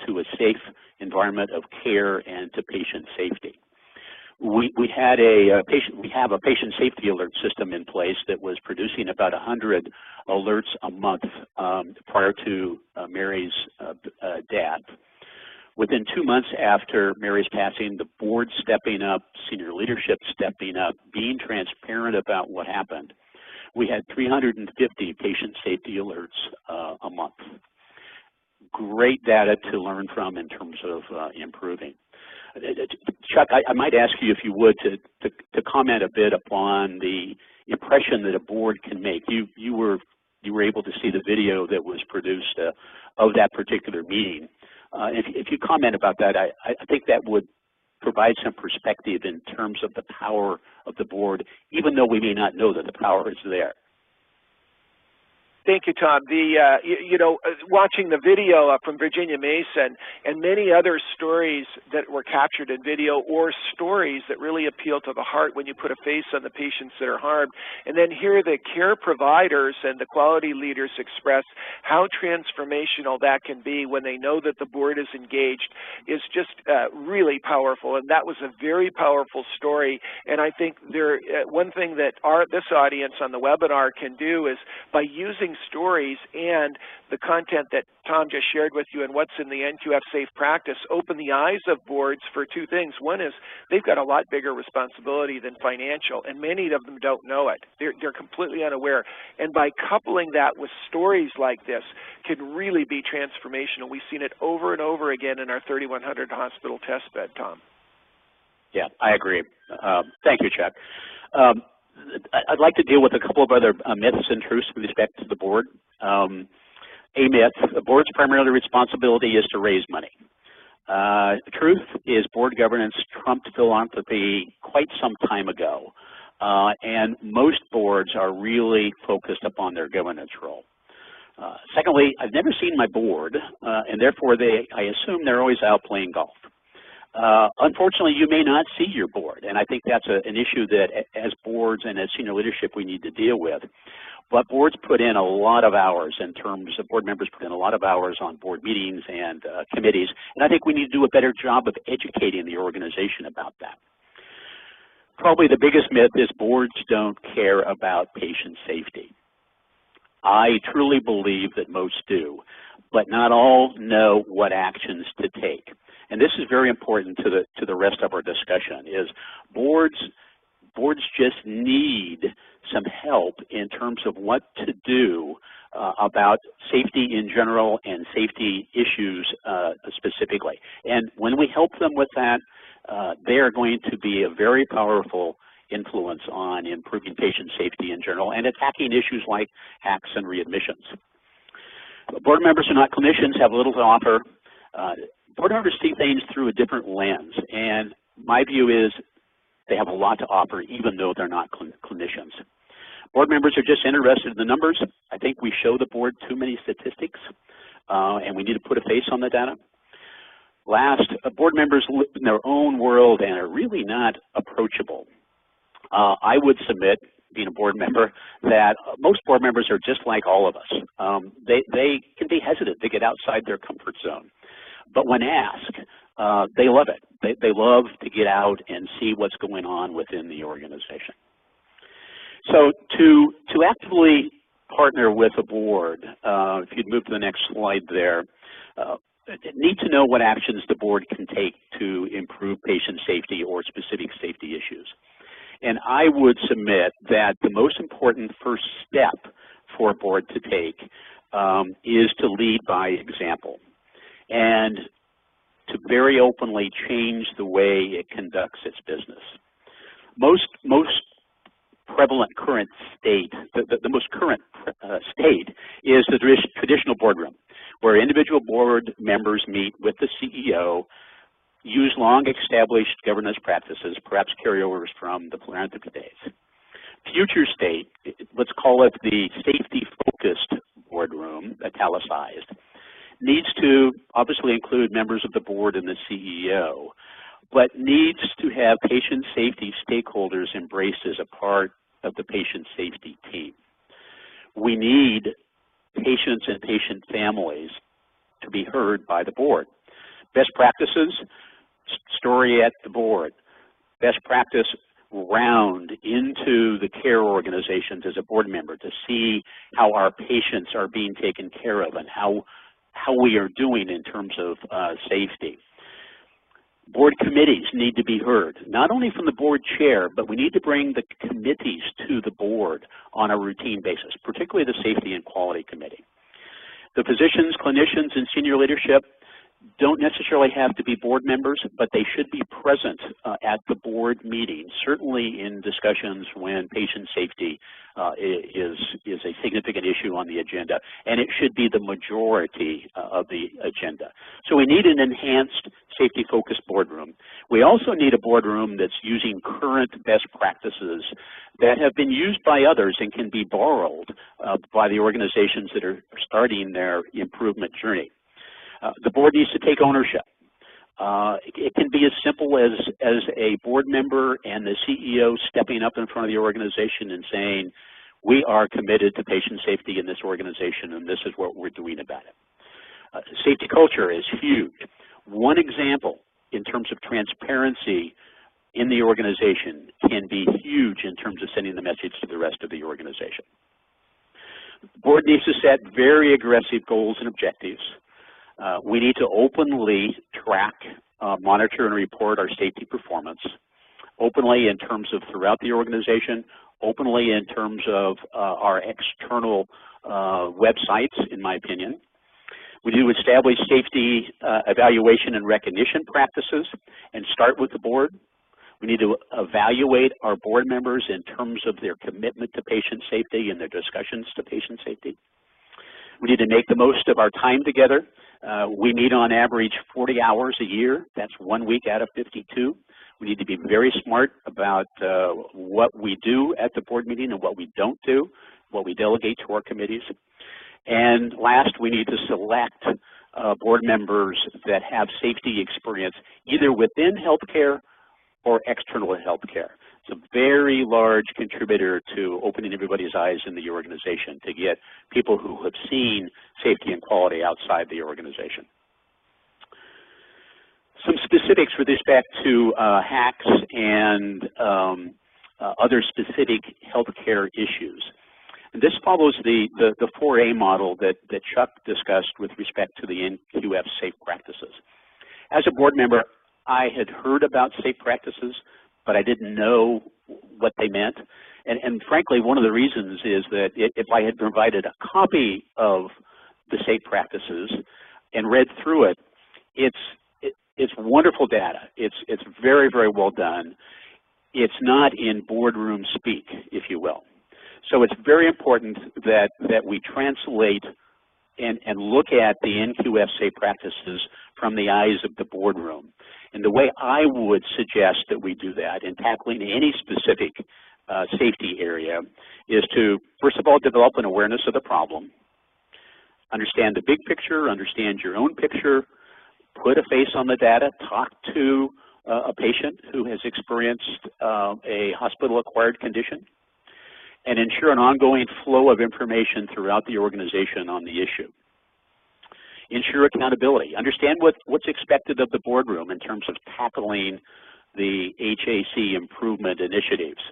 [SPEAKER 6] to a safe environment of care and to patient safety. We have a patient safety alert system in place that was producing about 100 alerts a month prior to Mary's death. Within 2 months after Mary's passing, the board stepping up, senior leadership stepping up, being transparent about what happened, we had 350 patient safety alerts a month. Great data to learn from in terms of improving. Chuck, I might ask you, if you would, to comment a bit upon the impression that a board can make. You were able to see the video that was produced of that particular meeting. If you comment about that, I think that would provide some perspective in terms of the power of the board, even though we may not know that the power is there.
[SPEAKER 1] Thank you, Tom. Watching the video from Virginia Mason and many other stories that were captured in video, or stories that really appeal to the heart when you put a face on the patients that are harmed, and then hear the care providers and the quality leaders express how transformational that can be when they know that the board is engaged, is just really powerful. And that was a very powerful story. And I think one thing that this audience on the webinar can do is, by using stories and the content that Tom just shared with you and what's in the NQF Safe Practice, open the eyes of boards for two things. One is they've got a lot bigger responsibility than financial, and many of them don't know it. They're completely unaware. And by coupling that with stories like this can really be transformational. We've seen it over and over again in our 3,100 hospital test bed, Tom.
[SPEAKER 6] Yeah, I agree. Thank you, Chuck. I'd like to deal with a couple of other myths and truths with respect to the board. A myth: the board's primary responsibility is to raise money. The truth is board governance trumped philanthropy quite some time ago, and most boards are really focused upon their governance role. Secondly, I've never seen my board, and therefore I assume they're always out playing golf. Unfortunately, you may not see your board, and I think that's an issue that as boards and as senior leadership we need to deal with. But boards put in a lot of hours in terms of board members put in a lot of hours on board meetings and committees, and I think we need to do a better job of educating the organization about that. Probably the biggest myth is boards don't care about patient safety. I truly believe that most do, but not all know what actions to take. And this is very important to the rest of our discussion, is boards just need some help in terms of what to do about safety in general and safety issues specifically. And when we help them with that, they are going to be a very powerful influence on improving patient safety in general and attacking issues like hacks and readmissions. Board members who are not clinicians have little to offer. Board members see things through a different lens, and my view is they have a lot to offer even though they're not clinicians. Board members are just interested in the numbers. I think we show the board too many statistics, and we need to put a face on the data. Last, board members live in their own world and are really not approachable. I would submit, being a board member, that most board members are just like all of us. They can be hesitant to get outside their comfort zone. But when asked, they love it. They love to get out and see what's going on within the organization. So to actively partner with a board, if you'd move to the next slide there, need to know what actions the board can take to improve patient safety or specific safety issues. And I would submit that the most important first step for a board to take is to lead by example, and to very openly change the way it conducts its business. Most prevalent current state, the most current state is the traditional boardroom, where individual board members meet with the CEO, use long-established governance practices, perhaps carryovers from the philanthropy days. Future state, let's call it the safety-focused boardroom, italicized, needs to obviously include members of the board and the CEO, but needs to have patient safety stakeholders embraced as a part of the patient safety team. We need patients and patient families to be heard by the board. Best practices, story at the board. Best practice round into the care organizations as a board member to see how our patients are being taken care of and how we are doing in terms of safety. Board committees need to be heard, not only from the board chair, but we need to bring the committees to the board on a routine basis, particularly the Safety and Quality Committee. The physicians, clinicians, and senior leadership don't necessarily have to be board members, but they should be present at the board meetings, certainly in discussions when patient safety is a significant issue on the agenda, and it should be the majority of the agenda. So we need an enhanced safety-focused boardroom. We also need a boardroom that's using current best practices that have been used by others and can be borrowed by the organizations that are starting their improvement journey. The board needs to take ownership. It can be as simple as a board member and the CEO stepping up in front of the organization and saying, we are committed to patient safety in this organization and this is what we're doing about it. Safety culture is huge. One example in terms of transparency in the organization can be huge in terms of sending the message to the rest of the organization. The board needs to set very aggressive goals and objectives. We need to openly track, monitor, and report our safety performance, openly in terms of throughout the organization, openly in terms of our external websites, in my opinion. We need to establish safety evaluation and recognition practices and start with the board. We need to evaluate our board members in terms of their commitment to patient safety and their discussions to patient safety. We need to make the most of our time together. We meet on average 40 hours a year. That's 1 week out of 52. We need to be very smart about what we do at the board meeting and what we don't do, what we delegate to our committees. And last, we need to select board members that have safety experience either within healthcare or external healthcare. It's a very large contributor to opening everybody's eyes in the organization to get people who have seen safety and quality outside the organization. Some specifics with respect to hacks and other specific healthcare issues. And this follows the 4A model that Chuck discussed with respect to the NQF safe practices. As a board member, I had heard about safe practices, but I didn't know what they meant. And frankly, one of the reasons is that if I had provided a copy of the safe practices and read through it, it's wonderful data. It's very, very well done. It's not in boardroom speak, if you will. So it's very important that we translate and look at the NQF safe practices from the eyes of the boardroom. And the way I would suggest that we do that in tackling any specific safety area is to, first of all, develop an awareness of the problem, understand the big picture, understand your own picture, put a face on the data, talk to a patient who has experienced a hospital-acquired condition, and ensure an ongoing flow of information throughout the organization on the issue. Ensure accountability. Understand what's expected of the boardroom in terms of tackling the HAC improvement initiatives.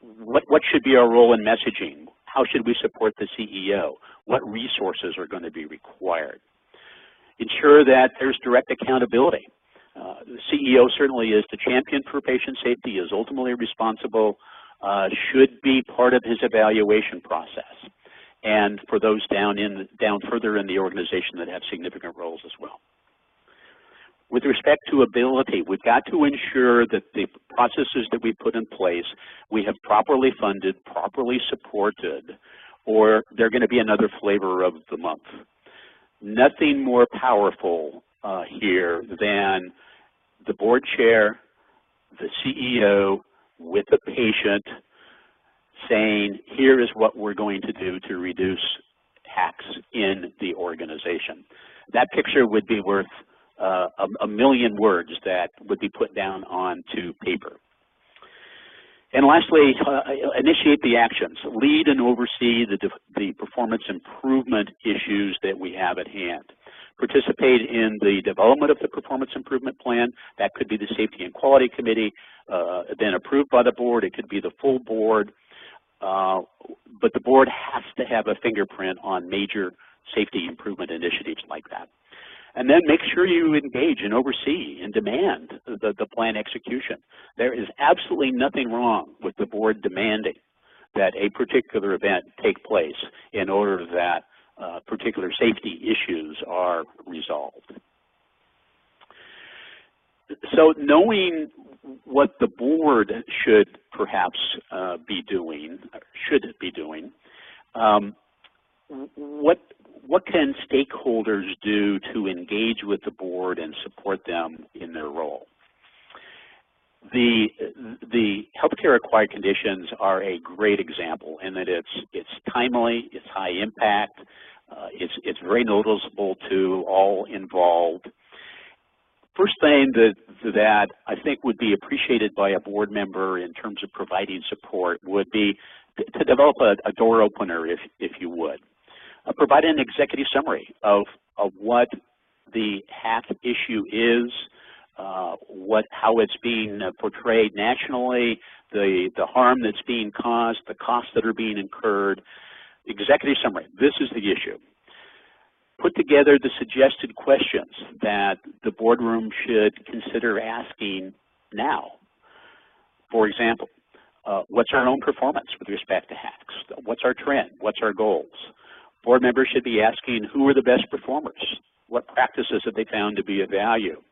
[SPEAKER 6] What should be our role in messaging? How should we support the CEO? What resources are going to be required? Ensure that there's direct accountability. The CEO certainly is the champion for patient safety, is ultimately responsible, should be part of his evaluation process, and for those down further in the organization that have significant roles as well. With respect to ability, we've got to ensure that the processes that we put in place, we have properly funded, properly supported, or they're going to be another flavor of the month. Nothing more powerful here than the board chair, the CEO, with the patient saying, here is what we're going to do to reduce hacks in the organization. That picture would be worth a million words that would be put down onto paper. And lastly, initiate the actions. Lead and oversee the performance improvement issues that we have at hand. Participate in the development of the performance improvement plan. That could be the Safety and Quality Committee, then approved by the board. It could be the full board. But the board has to have a fingerprint on major safety improvement initiatives like that. And then make sure you engage and oversee and demand the plan execution. There is absolutely nothing wrong with the board demanding that a particular event take place in order that particular safety issues are resolved. So knowing what the board should perhaps be doing, what can stakeholders do to engage with the board and support them in their role? The healthcare acquired conditions are a great example in that it's timely, it's high impact, it's very noticeable to all involved. First thing that I think would be appreciated by a board member in terms of providing support would be to develop a door opener, if you would. Provide an executive summary of what the HAC issue is, how it's being portrayed nationally, the harm that's being caused, the costs that are being incurred. Executive summary, this is the issue. Put together the suggested questions that the boardroom should consider asking now. For example, what's our own performance with respect to HACs? What's our trend? What's our goals? Board members should be asking, who are the best performers? What practices have they found to be of value?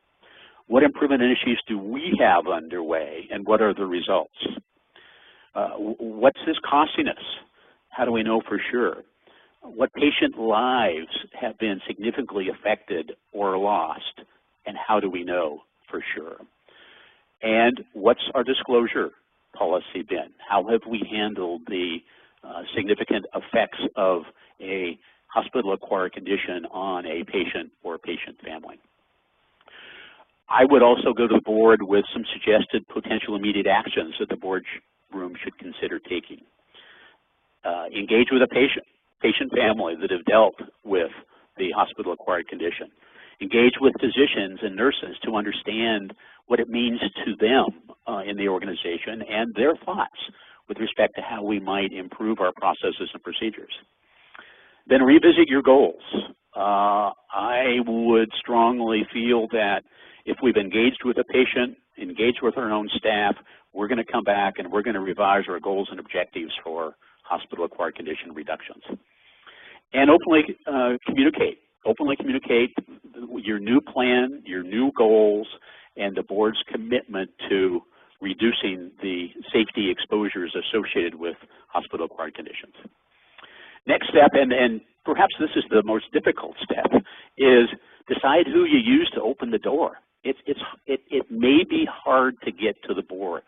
[SPEAKER 6] What improvement initiatives do we have underway, and what are the results? What's this costing us? How do we know for sure? What patient lives have been significantly affected or lost, and how do we know for sure? And what's our disclosure policy been? How have we handled the significant effects of a hospital-acquired condition on a patient or patient family? I would also go to the board with some suggested potential immediate actions that the boardroom should consider taking. Engage with a patient family that have dealt with the hospital-acquired condition. Engage with physicians and nurses to understand what it means to them in the organization and their thoughts with respect to how we might improve our processes and procedures. Then revisit your goals. I would strongly feel that if we've engaged with a patient, engaged with our own staff, we're going to come back and we're going to revise our goals and objectives for hospital-acquired condition reductions. And openly communicate. Openly communicate your new plan, your new goals, and the board's commitment to reducing the safety exposures associated with hospital-acquired conditions. Next step, and perhaps this is the most difficult step, is decide who you use to open the door. It may be hard to get to the board.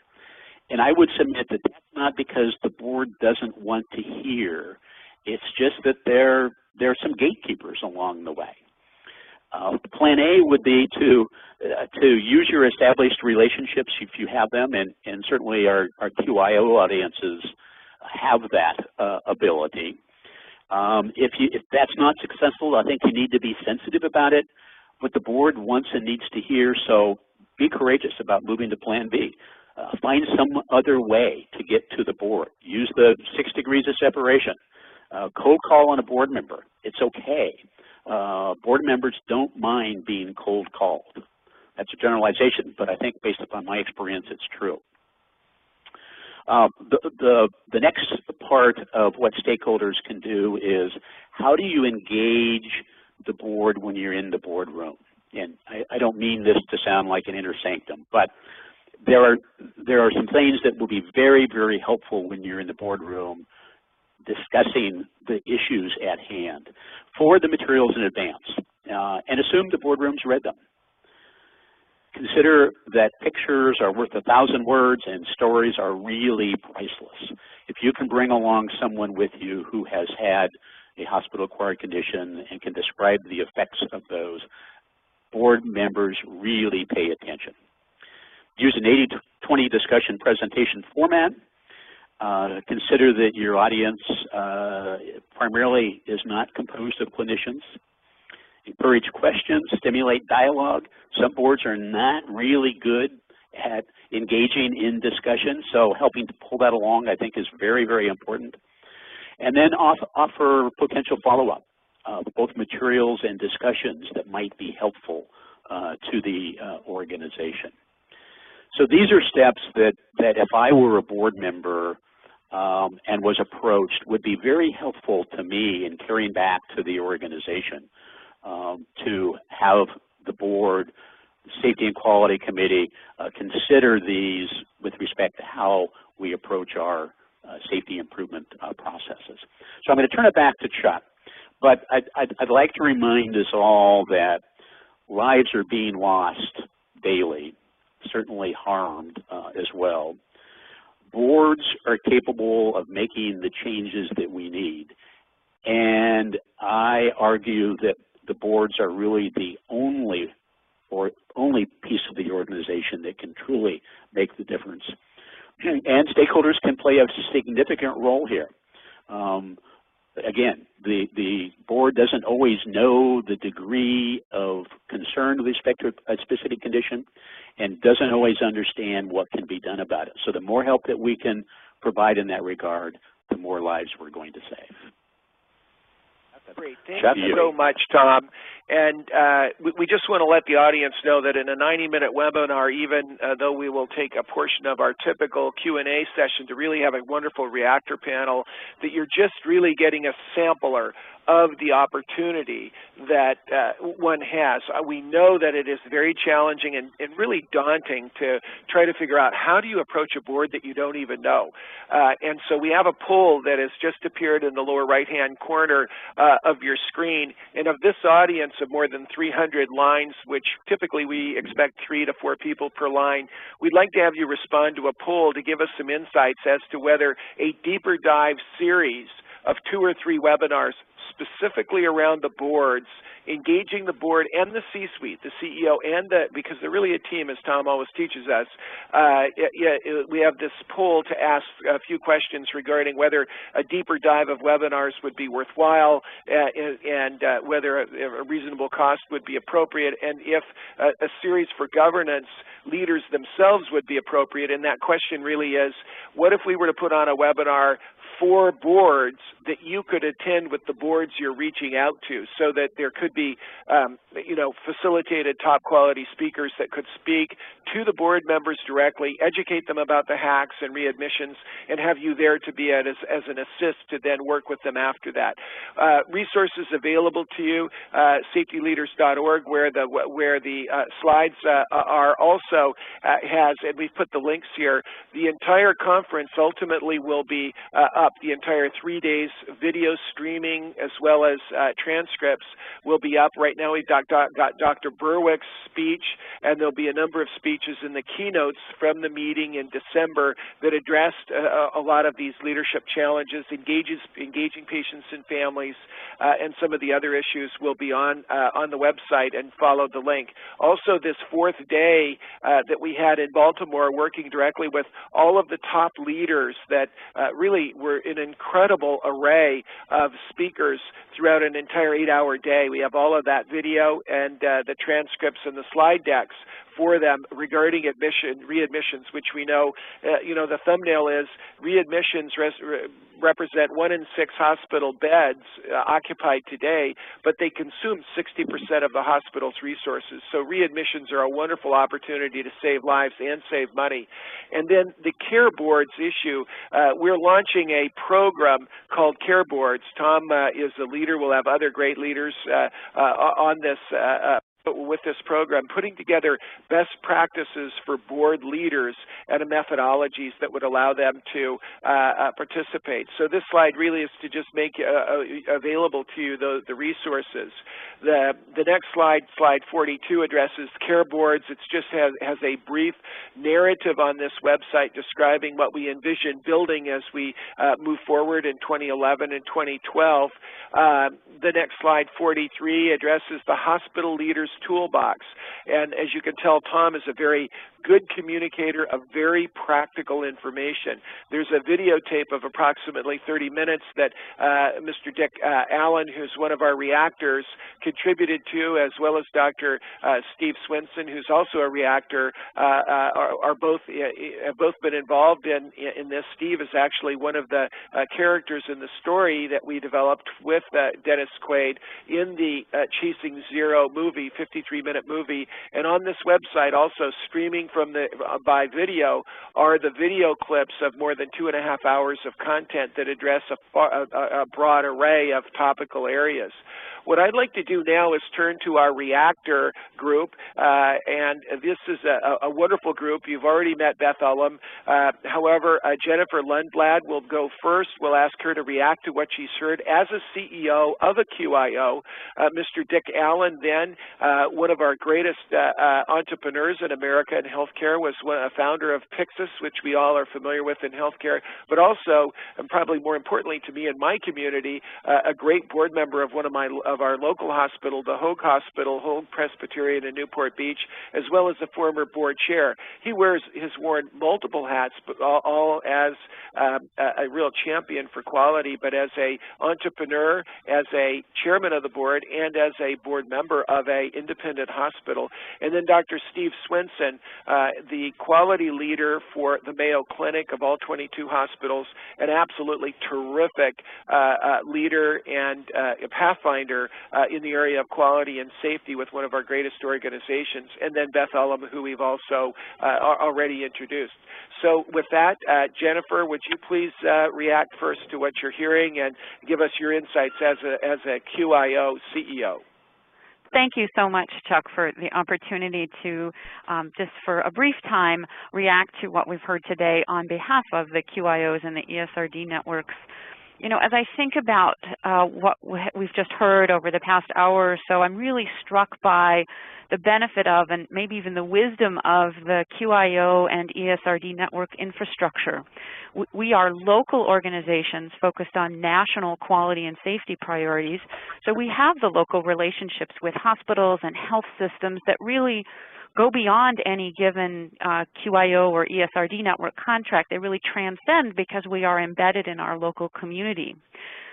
[SPEAKER 6] And I would submit that that's not because the board doesn't want to hear. It's just that there are some gatekeepers along the way. Plan A would be to use your established relationships if you have them, and certainly our QIO audiences have that ability. If that's not successful, I think you need to be sensitive about it, but the board wants and needs to hear, so be courageous about moving to Plan B. Find some other way to get to the board. Use the 6 degrees of separation. Cold call on a board member. It's okay. Board members don't mind being cold called. That's a generalization, but I think based upon my experience, it's true. The next part of what stakeholders can do is how do you engage the board when you're in the boardroom? And I don't mean this to sound like an inner sanctum, but there are some things that will be very, very helpful when you're in the boardroom discussing the issues at hand. Forward the materials in advance and assume the boardroom's read them. Consider that pictures are worth 1,000 words and stories are really priceless. If you can bring along someone with you who has had a hospital-acquired condition and can describe the effects of those, board members really pay attention. Use an 80-20 discussion presentation format. Consider that your audience primarily is not composed of clinicians. Encourage questions, stimulate dialogue. Some boards are not really good at engaging in discussion, so helping to pull that along I think is very, very important. And then offer potential follow-up, both materials and discussions that might be helpful to the organization. So these are steps that if I were a board member and was approached would be very helpful to me in carrying back to the organization to have the board, Safety and Quality Committee consider these with respect to how we approach our safety improvement processes. So I'm going to turn it back to Chuck. But I'd like to remind us all that lives are being lost daily, certainly harmed as well. Boards are capable of making the changes that we need. And I argue that the boards are really the only piece of the organization that can truly make the difference. And stakeholders can play a significant role here. Again, the board doesn't always know the degree of concern with respect to a specific condition and doesn't always understand what can be done about it. So the more help that we can provide in that regard, the more lives we're going to save.
[SPEAKER 1] Great. Thank you so much, Tom. And we just want to let the audience know that in a 90-minute webinar, even though we will take a portion of our typical Q&A session to really have a wonderful reactor panel, that you're just really getting a sampler of the opportunity that one has. We know that it is very challenging and really daunting to try to figure out how do you approach a board that you don't even know. And so we have a poll that has just appeared in the lower right-hand corner of your screen. And of this audience of more than 300 lines, which typically we expect 3 to 4 people per line, we'd like to have you respond to a poll to give us some insights as to whether a deeper dive series of 2 or 3 webinars specifically around the boards, engaging the board and the C-suite, the CEO and because they're really a team, as Tom always teaches us. We have this poll to ask a few questions regarding whether a deeper dive of webinars would be worthwhile and whether a reasonable cost would be appropriate, and if a series for governance leaders themselves would be appropriate. And that question really is, what if we were to put on a webinar for boards that you could attend with the boards you're reaching out to, so that there could be, facilitated top quality speakers that could speak to the board members directly, educate them about the hacks and readmissions, and have you there to be as an assist to then work with them after that. Resources available to you, safetyleaders.org, where the slides are also has, and we've put the links here. The entire conference ultimately will be up. The entire 3 days video streaming as well as transcripts will be up. Right now we've got Dr. Berwick's speech, and there'll be a number of speeches in the keynotes from the meeting in December that addressed a lot of these leadership challenges, engaging patients and families, and some of the other issues will be on the website, and follow the link. Also, this 4th day that we had in Baltimore, working directly with all of the top leaders that really were an incredible array of speakers throughout an entire 8-hour day. We have all of that video and the transcripts and the slide decks for them regarding readmissions, which we know, the thumbnail is readmissions represent 1 in 6 hospital beds occupied today, but they consume 60% of the hospital's resources. So readmissions are a wonderful opportunity to save lives and save money. And then the care boards issue, we're launching a program called Care Boards. Tom is the leader. We'll have other great leaders on this with this program, putting together best practices for board leaders and methodologies that would allow them to participate. So this slide really is to just make available to you the resources. The next slide, slide 42, addresses care boards. It just has a brief narrative on this website describing what we envision building as we move forward in 2011 and 2012. The next slide, 43, addresses the Hospital Leaders Toolbox. And as you can tell, Tom is a very good communicator of very practical information. There's a videotape of approximately 30 minutes that Mr. Dick Allen, who's one of our reactors, contributed to, as well as Dr. Steve Swinson, who's also a reactor, have both been involved in this. Steve is actually one of the characters in the story that we developed with Dennis Quaid in the Chasing Zero movie, 53-minute movie. And on this website, also streaming from by video, are the video clips of more than 2.5 hours of content that address a broad array of topical areas. What I'd like to do now is turn to our reactor group, and this is a wonderful group. You've already met Beth Ullum. However, Jennifer Lundblad will go first. We'll ask her to react to what she's heard as a CEO of a QIO. Mr. Dick Allen, then, one of our greatest entrepreneurs in America in healthcare, was a founder of Pyxis, which we all are familiar with in healthcare, but also, and probably more importantly to me in my community, a great board member of one of our local hospital, the Hoag Hospital, Hoag Presbyterian in Newport Beach, as well as a former board chair. He has worn multiple hats, but all as a real champion for quality, but as a entrepreneur, as a chairman of the board, and as a board member of a independent hospital. And then Dr. Steve Swenson, the quality leader for the Mayo Clinic of all 22 hospitals, an absolutely terrific leader and pathfinder in the area of quality and safety with one of our greatest organizations. And then Beth Ullum, who we've also already introduced. So with that, Jennifer, would you please react first to what you're hearing and give us your insights as a QIO CEO?
[SPEAKER 7] Thank you so much, Chuck, for the opportunity to, just for a brief time, react to what we've heard today on behalf of the QIOs and the ESRD networks. You know, as I think about what we've just heard over the past hour or so, I'm really struck by the benefit of, and maybe even the wisdom of, the QIO and ESRD network infrastructure. We are local organizations focused on national quality and safety priorities, so we have the local relationships with hospitals and health systems that really go beyond any given QIO or ESRD network contract. They really transcend because we are embedded in our local community.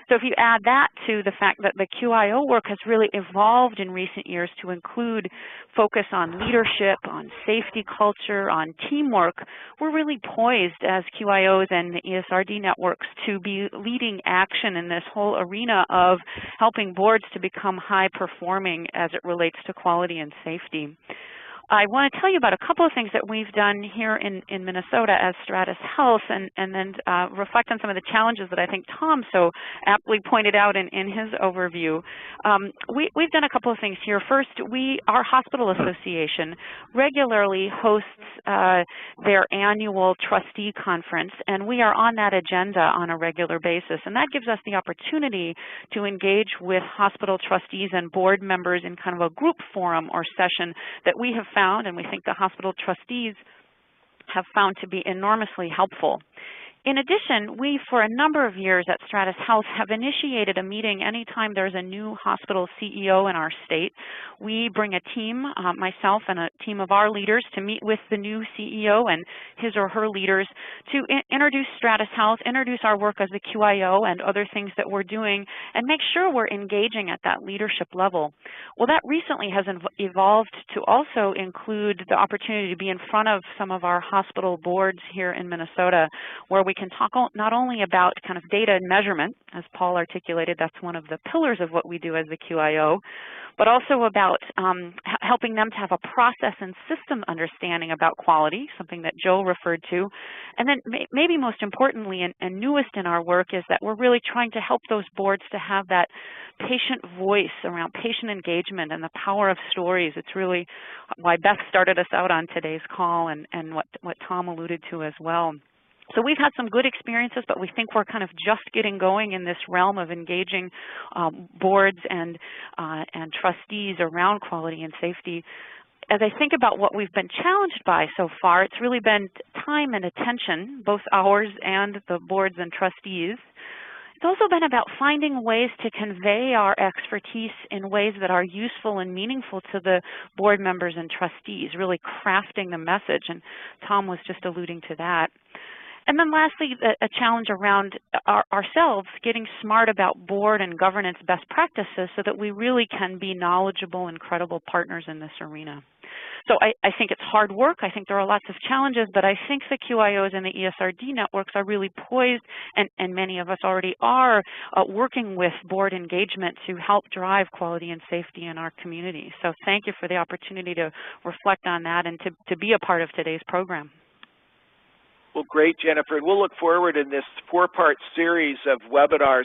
[SPEAKER 7] So if you add that to the fact that the QIO work has really evolved in recent years to include focus on leadership, on safety culture, on teamwork, we're really poised as QIOs and the ESRD networks to be leading action in this whole arena of helping boards to become high performing as it relates to quality and safety. I want to tell you about a couple of things that we've done here in Minnesota as Stratus Health, and then reflect on some of the challenges that I think Tom so aptly pointed out in his overview. We've done a couple of things here. First, our hospital association regularly hosts their annual trustee conference, and we are on that agenda on a regular basis. And that gives us the opportunity to engage with hospital trustees and board members in kind of a group forum or session that we have found, and we think the hospital trustees have found to be enormously helpful. In addition, we, for a number of years at Stratus Health, have initiated a meeting anytime there's a new hospital CEO in our state. We bring a team, myself and a team of our leaders, to meet with the new CEO and his or her leaders to introduce Stratus Health, introduce our work as a QIO and other things that we're doing, and make sure we're engaging at that leadership level. Well, that recently has evolved to also include the opportunity to be in front of some of our hospital boards here in Minnesota, where we can talk not only about kind of data and measurement, as Paul articulated, that's one of the pillars of what we do as the QIO, but also about helping them to have a process and system understanding about quality, something that Joe referred to. And then maybe most importantly and newest in our work is that we're really trying to help those boards to have that patient voice around patient engagement and the power of stories. It's really why Beth started us out on today's call, and what Tom alluded to as well. So we've had some good experiences, but we think we're kind of just getting going in this realm of engaging boards and trustees around quality and safety. As I think about what we've been challenged by so far, it's really been time and attention, both ours and the boards and trustees. It's also been about finding ways to convey our expertise in ways that are useful and meaningful to the board members and trustees, really crafting the message, and Tom was just alluding to that. And then lastly, a challenge around ourselves getting smart about board and governance best practices so that we really can be knowledgeable and credible partners in this arena. So I think it's hard work. I think there are lots of challenges, but I think the QIOs and the ESRD networks are really poised, and many of us already are, working with board engagement to help drive quality and safety in our community. So thank you for the opportunity to reflect on that and to be a part of today's program.
[SPEAKER 1] Well, great, Jennifer. And we'll look forward in this 4-part series of webinars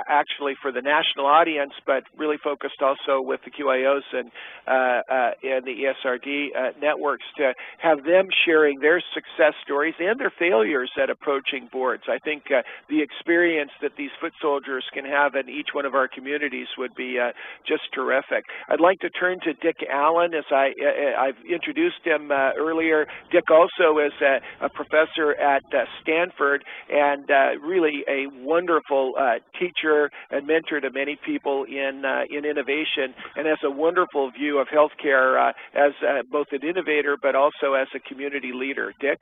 [SPEAKER 1] actually for the national audience, but really focused also with the QIOs and the ESRD networks to have them sharing their success stories and their failures at approaching boards. I think the experience that these foot soldiers can have in each one of our communities would be just terrific. I'd like to turn to Dick Allen, as I've introduced him earlier. Dick also is a professor at Stanford and really a wonderful teacher and mentor to many people in innovation, and has a wonderful view of healthcare as both an innovator but also as a community leader. Dick?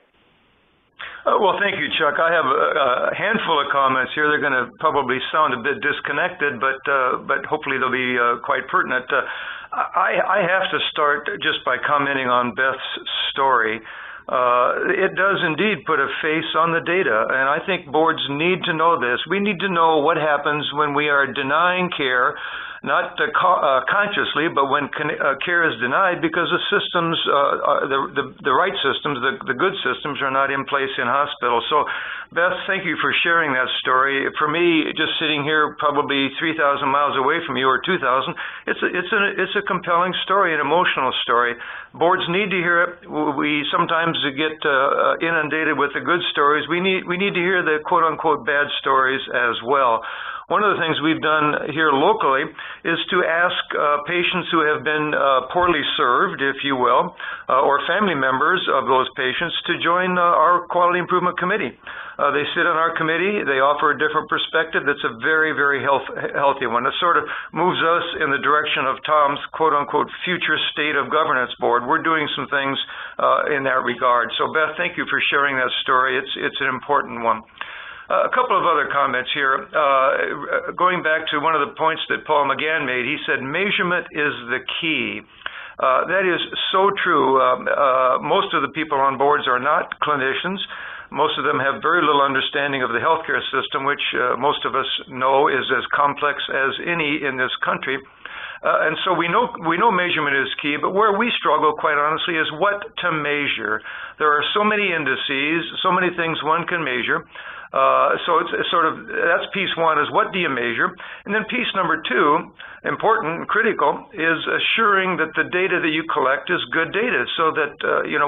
[SPEAKER 8] Well, thank you, Chuck. I have a handful of comments here. They're going to probably sound a bit disconnected, but hopefully they'll be quite pertinent. I have to start just by commenting on Beth's story. It does indeed put a face on the data, and I think boards need to know this. We need to know what happens when we are denying care, not consciously, but when care is denied because the systems, the right systems, the good systems are not in place in hospitals. So, Beth, thank you for sharing that story. For me, just sitting here probably 3,000 miles away from you, or 2,000, it's a compelling story, an emotional story. Boards need to hear it. We sometimes get inundated with the good stories. We need to hear the quote-unquote bad stories as well. One of the things we've done here locally is to ask patients who have been poorly served, if you will, or family members of those patients to join our Quality Improvement Committee. They sit on our committee. They offer a different perspective that's a very, very healthy one. It sort of moves us in the direction of Tom's quote-unquote future state of governance board. We're doing some things in that regard. So, Beth, thank you for sharing that story. It's an important one. A couple of other comments here. Going back to one of the points that Paul McCann made, he said measurement is the key. That is so true. Most of the people on boards are not clinicians. Most of them have very little understanding of the healthcare system, which most of us know is as complex as any in this country. And so we know measurement is key, but where we struggle, quite honestly, is what to measure. There are so many indices, so many things one can measure. So it's sort of, that's piece one, is what do you measure? And then piece number two, important and critical, is assuring that the data that you collect is good data, so that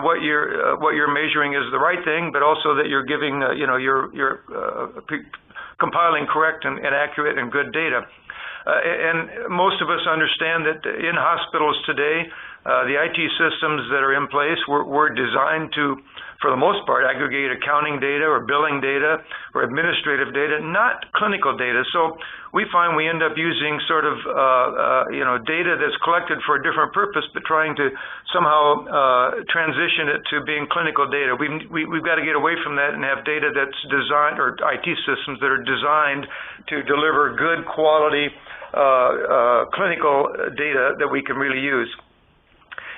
[SPEAKER 8] what you're measuring is the right thing, but also that you're giving you're compiling correct and accurate and good data. And most of us understand that in hospitals today, the IT systems that are in place were designed to, for the most part, aggregate accounting data or billing data or administrative data, not clinical data. So we find we end up using sort of data that's collected for a different purpose, but trying to somehow transition it to being clinical data. We've got to get away from that and have data that's designed, or IT systems that are designed to deliver good quality clinical data that we can really use.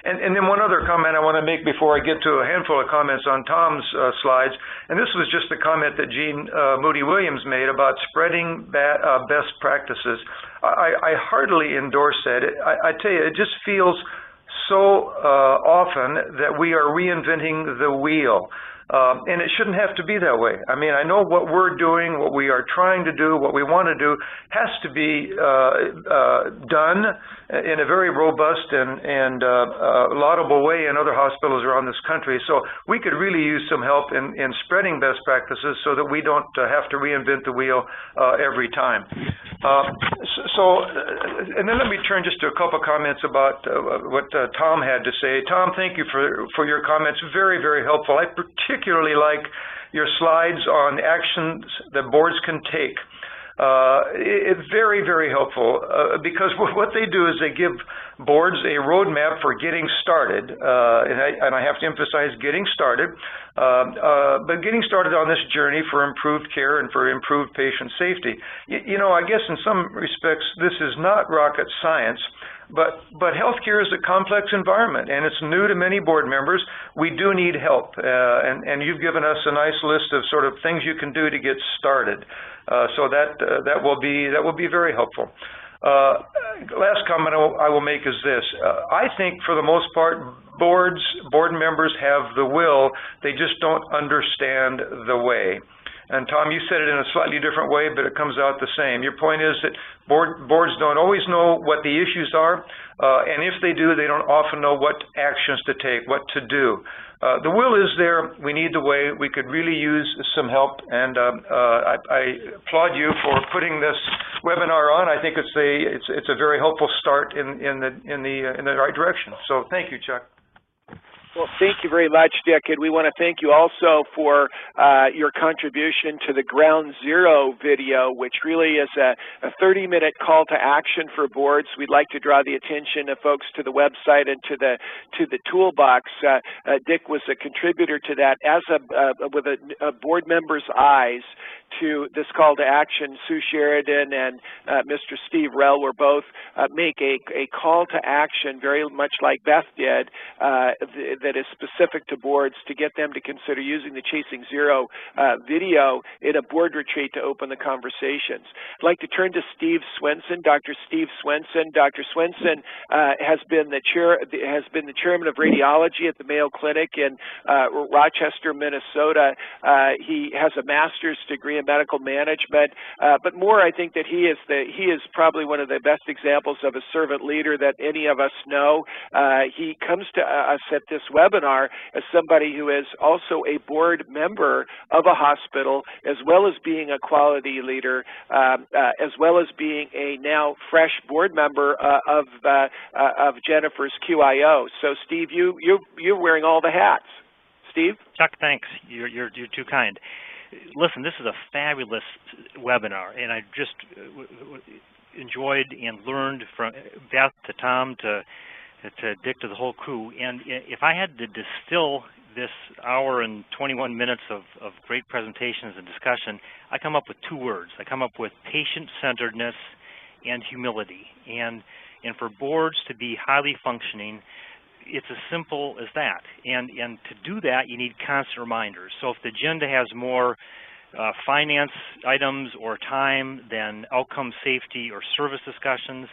[SPEAKER 8] And then one other comment I want to make before I get to a handful of comments on Tom's slides, and this was just a comment that Jean Moody-Williams made about spreading best practices. I heartily endorse that. I tell you, it just feels so often that we are reinventing the wheel. And it shouldn't have to be that way. I mean, I know what we're doing, what we are trying to do, what we want to do has to be done in a very robust and laudable way in other hospitals around this country. So we could really use some help in spreading best practices so that we don't have to reinvent the wheel every time. And then let me turn just to a couple comments about what Tom had to say. Tom, thank you for your comments. Very, very helpful. I particularly like your slides on actions that boards can take. It's very, very helpful because what they do is they give boards a roadmap for getting started, and I have to emphasize getting started, but getting started on this journey for improved care and for improved patient safety. I guess in some respects this is not rocket science, but healthcare is a complex environment, and it's new to many board members. We do need help, and you've given us a nice list of sort of things you can do to get started. So that will be very helpful. Last comment I will make is this. I think for the most part, board members have the will, they just don't understand the way. And Tom, you said it in a slightly different way, but it comes out the same. Your point is that boards don't always know what the issues are, and if they do, they don't often know what actions to take, what to do. The will is there. We need the way. We could really use some help, and I applaud you for putting this webinar on. I think it's a very helpful start in the right direction. So thank you, Chuck.
[SPEAKER 1] Well, thank you very much, Dick, and we want to thank you also for your contribution to the Ground Zero video, which really is a 30-minute call to action for boards. We'd like to draw the attention of folks to the website and to the Toolbox. Dick was a contributor to that as with a board member's eyes to this call to action. Sue Sheridan and Mr. Steve Rell were both make a call to action, very much like Beth did, that is specific to boards to get them to consider using the Chasing Zero video in a board retreat to open the conversations. I'd like to turn to Steve Swenson, Dr. Steve Swenson. Dr. Swenson has been the chairman of radiology at the Mayo Clinic in Rochester, Minnesota. He has a master's degree in medical management, but more, I think that he is probably one of the best examples of a servant leader that any of us know. He comes to us at this webinar as somebody who is also a board member of a hospital, as well as being a quality leader, as well as being a now fresh board member of Jennifer's QIO. So, Steve, you're wearing all the hats. Steve?
[SPEAKER 9] Chuck, thanks. You're too kind. Listen, this is a fabulous webinar, and I just enjoyed and learned from Beth to Tom to Dick to the whole crew. And if I had to distill this hour and 21 minutes of great presentations and discussion, I come up with two words. I come up with patient-centeredness and humility. And for boards to be highly functioning, it's as simple as that. And to do that, you need constant reminders. So if the agenda has more finance items or time than outcome safety or service discussions,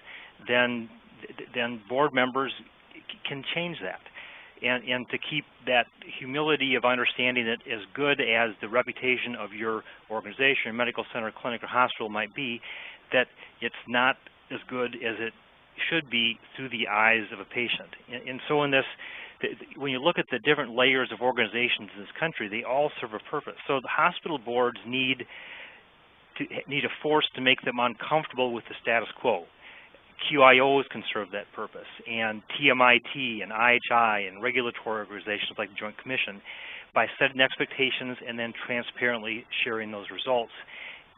[SPEAKER 9] then board members can change that. And to keep that humility of understanding that as good as the reputation of your organization, medical center, clinic, or hospital might be, that it's not as good as it should be through the eyes of a patient. And so in this, when you look at the different layers of organizations in this country, they all serve a purpose. So the hospital boards need a force to make them uncomfortable with the status quo. QIOs can serve that purpose, and TMIT and IHI and regulatory organizations like the Joint Commission, by setting expectations and then transparently sharing those results.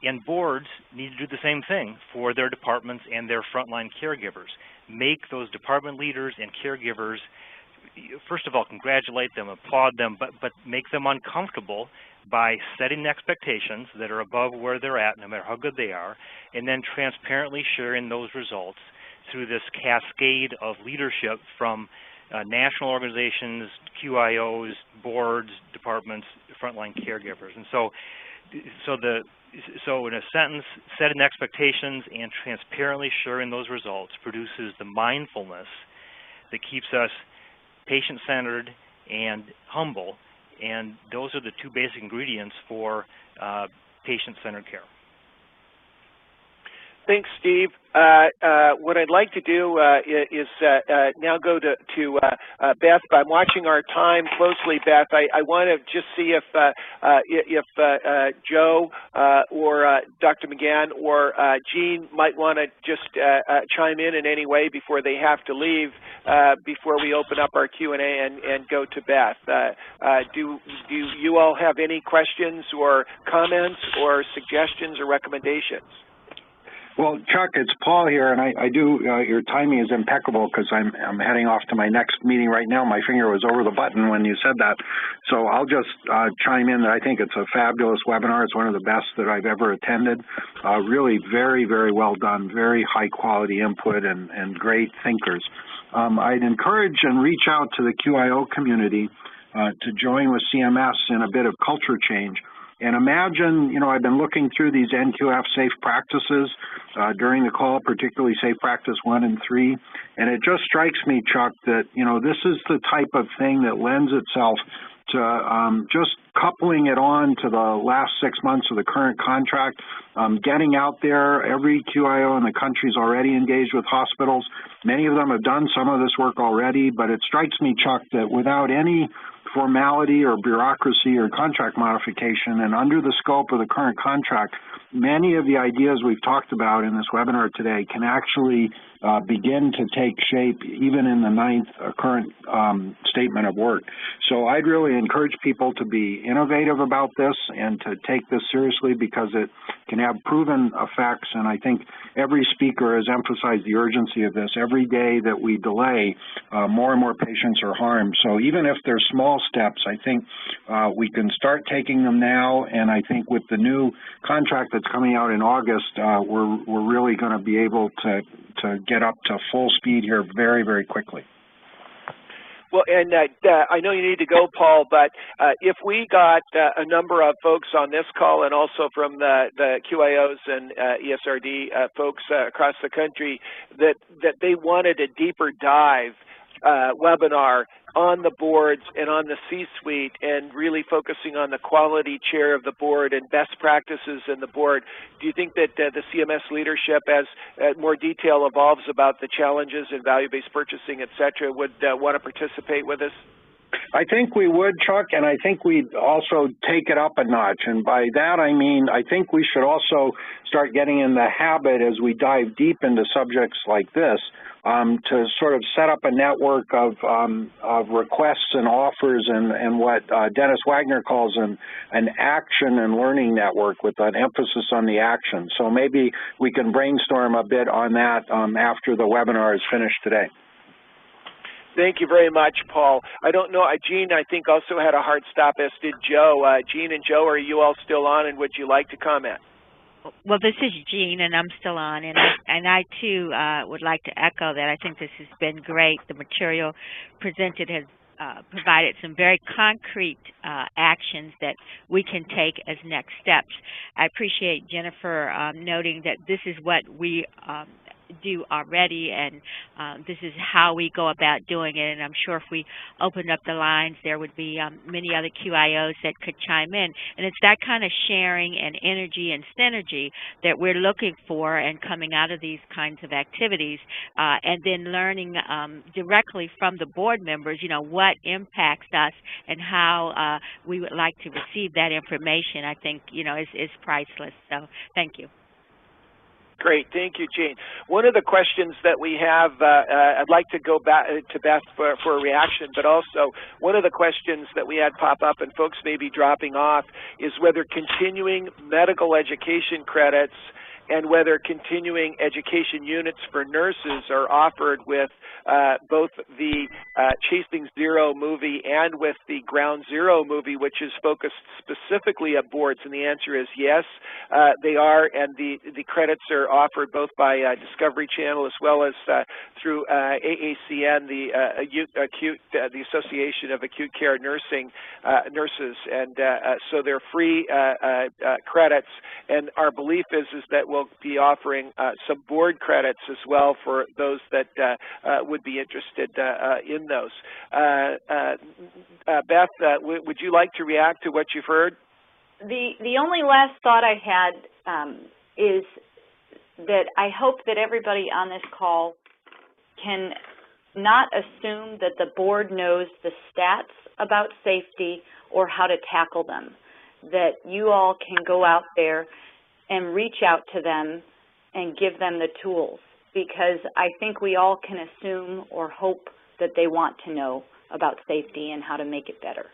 [SPEAKER 9] And boards need to do the same thing for their departments and their frontline caregivers. Make those department leaders and caregivers, first of all, congratulate them, applaud them, but make them uncomfortable by setting expectations that are above where they're at, no matter how good they are, and then transparently sharing those results through this cascade of leadership from national organizations, QIOs, boards, departments, frontline caregivers. And so in a sentence, setting expectations and transparently sharing those results produces the mindfulness that keeps us patient-centered and humble, and those are the two basic ingredients for patient-centered care.
[SPEAKER 1] Thanks, Steve. What I'd like to do is now go to Beth. I'm watching our time closely, Beth. I want to just see if Joe or Dr. McCann or Jean might want to just chime in any way before they have to leave, before we open up our Q&A and go to Beth. Do you all have any questions or comments or suggestions or recommendations?
[SPEAKER 4] Well, Chuck, it's Paul here, and I do, your timing is impeccable because I'm heading off to my next meeting right now. My finger was over the button when you said that. So I'll just chime in that I think it's a fabulous webinar. It's one of the best that I've ever attended. Really very, very well done, very high quality input and great thinkers. I'd encourage and reach out to the QIO community to join with CMS in a bit of culture change. And imagine, you know, I've been looking through these NQF safe practices during the call, particularly safe practice 1 and 3, and it just strikes me, Chuck, that, you know, this is the type of thing that lends itself to just coupling it on to the last 6 months of the current contract, getting out there. Every QIO in the country is already engaged with hospitals. Many of them have done some of this work already, but it strikes me, Chuck, that without any formality or bureaucracy or contract modification and under the scope of the current contract, many of the ideas we've talked about in this webinar today can actually begin to take shape even in the 9th current statement of work. So I'd really encourage people to be innovative about this and to take this seriously because it can have proven effects, and I think every speaker has emphasized the urgency of this. Every day that we delay, more and more patients are harmed. So even if they're small steps, I think we can start taking them now, and I think with the new contract that's coming out in August, we're really going to be able to get up to full speed here very, very quickly.
[SPEAKER 1] Well, and I know you need to go, Paul, but if we got a number of folks on this call and also from the QIOs and ESRD folks across the country that they wanted a deeper dive webinar on the boards and on the C-suite and really focusing on the quality chair of the board and best practices in the board, do you think that the CMS leadership, as more detail evolves about the challenges in value-based purchasing, et cetera, would want to participate with us?
[SPEAKER 4] I think we would, Chuck, and I think we'd also take it up a notch. And by that I mean I think we should also start getting in the habit as we dive deep into subjects like this to sort of set up a network of requests and offers and what Dennis Wagner calls an action and learning network with an emphasis on the action. So maybe we can brainstorm a bit on that after the webinar is finished today.
[SPEAKER 1] Thank you very much, Paul. I don't know, Jean, I think also had a hard stop, as did Joe. Jean and Joe, are you all still on, and would you like to comment?
[SPEAKER 5] Well, this is Jean, and I'm still on, and I too would like to echo that. I think this has been great. The material presented has provided some very concrete actions that we can take as next steps. I appreciate Jennifer noting that this is what we do already, and this is how we go about doing it. And I'm sure if we opened up the lines, there would be many other QIOs that could chime in. And it's that kind of sharing and energy and synergy that we're looking for and coming out of these kinds of activities, and then learning directly from the board members, you know, what impacts us and how we would like to receive that information, I think, you know, is priceless. So thank you.
[SPEAKER 1] Great. Thank you, Jane. One of the questions that we have, I'd like to go back to Beth for a reaction, but also one of the questions that we had pop up and folks may be dropping off is whether continuing medical education credits and whether continuing education units for nurses are offered with both the Chasing Zero movie and with the Ground Zero movie, which is focused specifically at boards. And the answer is yes, they are, and the credits are offered both by Discovery Channel as well as through AACN, the Association of Acute Care Nurses, and so they're free credits. And our belief is that we'll be offering some board credits as well for those that would be interested in those. Beth, would you like to react to what you've heard?
[SPEAKER 10] The only last thought I had is that I hope that everybody on this call can not assume that the board knows the stats about safety or how to tackle them, that you all can go out there and reach out to them and give them the tools, because I think we all can assume or hope that they want to know about safety and how to make it better.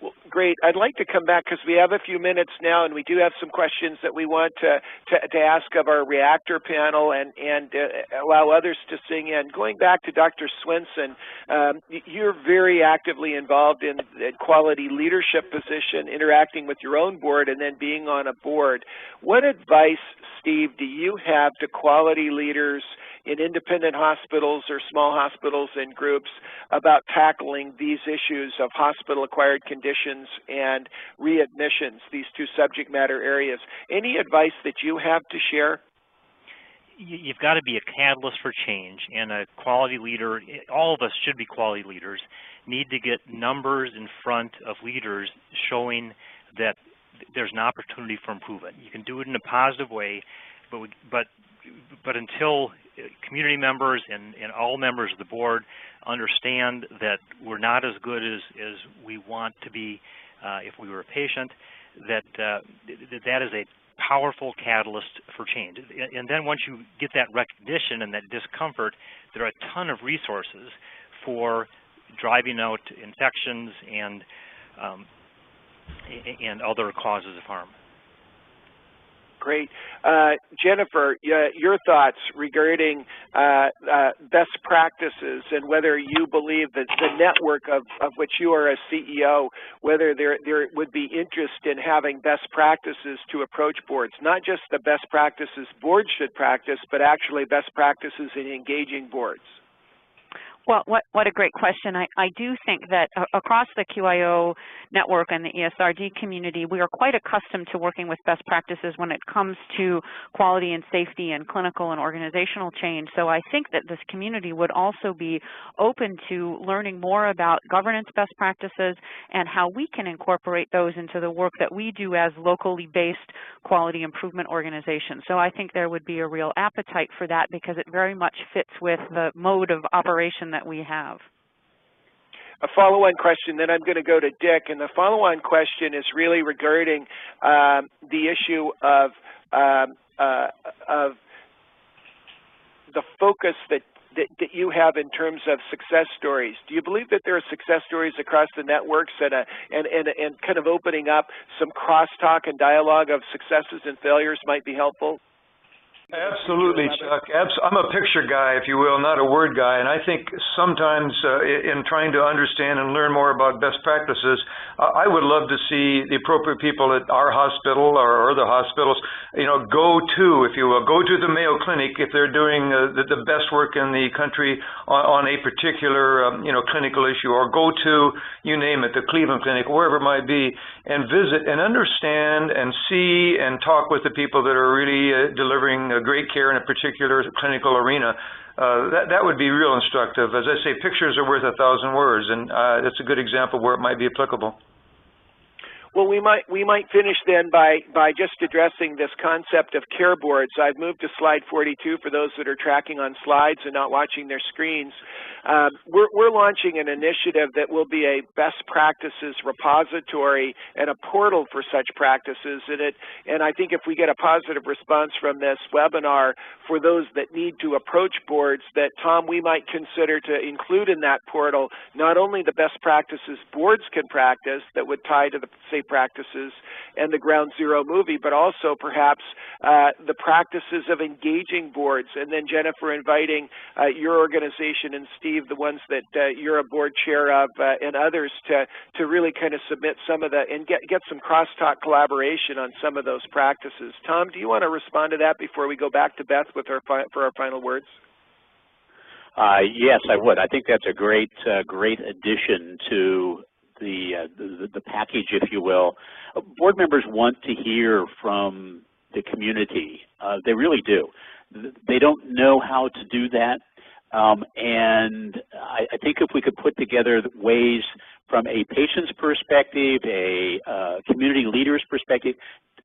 [SPEAKER 1] Well, great. I'd like to come back because we have a few minutes now, and we do have some questions that we want to ask of our reactor panel and allow others to sing in. Going back to Dr. Swenson, you're very actively involved in the quality leadership position, interacting with your own board and then being on a board. What advice, Steve, do you have to quality leaders in independent hospitals or small hospitals and groups about tackling these issues of hospital-acquired conditions and readmissions, these two subject matter areas. Any advice that you have to share?
[SPEAKER 9] You've got to be a catalyst for change, and a quality leader, all of us should be quality leaders, need to get numbers in front of leaders showing that there's an opportunity for improvement. You can do it in a positive way, but until community members and all members of the board understand that we're not as good as we want to be if we were a patient, that is a powerful catalyst for change. And then once you get that recognition and that discomfort, there are a ton of resources for driving out infections and other causes of harm.
[SPEAKER 1] Great. Jennifer, your thoughts regarding best practices and whether you believe that the network of which you are a CEO, whether there would be interest in having best practices to approach boards, not just the best practices boards should practice, but actually best practices in engaging boards.
[SPEAKER 7] Well, what a great question. I do think that across the QIO network and the ESRD community, we are quite accustomed to working with best practices when it comes to quality and safety and clinical and organizational change. So I think that this community would also be open to learning more about governance best practices and how we can incorporate those into the work that we do as locally based quality improvement organizations. So I think there would be a real appetite for that because it very much fits with the mode of operation that we have.
[SPEAKER 1] A follow-on question, then I'm going to go to Dick, and the follow-on question is really regarding the issue of the focus that you have in terms of success stories. Do you believe that there are success stories across the networks and kind of opening up some crosstalk and dialogue of successes and failures might be helpful?
[SPEAKER 8] Absolutely, Chuck. I'm a picture guy, if you will, not a word guy, and I think sometimes in trying to understand and learn more about best practices, I would love to see the appropriate people at our hospital or other hospitals, go to, if you will, go to the Mayo Clinic if they're doing the best work in the country on a particular, clinical issue, or go to, you name it, the Cleveland Clinic, wherever it might be, and visit and understand and see and talk with the people that are really delivering great care in a particular clinical arena. That would be real instructive. As I say, pictures are worth 1,000 words, and that's a good example where it might be applicable.
[SPEAKER 1] Well, we might finish then by just addressing this concept of care boards. I've moved to slide 42 for those that are tracking on slides and not watching their screens. We're launching an initiative that will be a best practices repository and a portal for such practices. And I think if we get a positive response from this webinar for those that need to approach boards, that, Tom, we might consider to include in that portal not only the best practices boards can practice that would tie to the safe practices and the Ground Zero movie, but also perhaps the practices of engaging boards. And then, Jennifer, inviting your organization and Steve, the ones that you're a board chair of, and others to really kind of submit some of the, and get some crosstalk collaboration on some of those practices. Tom, do you want to respond to that before we go back to Beth with for our final words?
[SPEAKER 6] Yes, I would. I think that's a great addition to the package, if you will. Board members want to hear from the community. They really do. They don't know how to do that. And I think if we could put together ways from a patient's perspective, a community leader's perspective,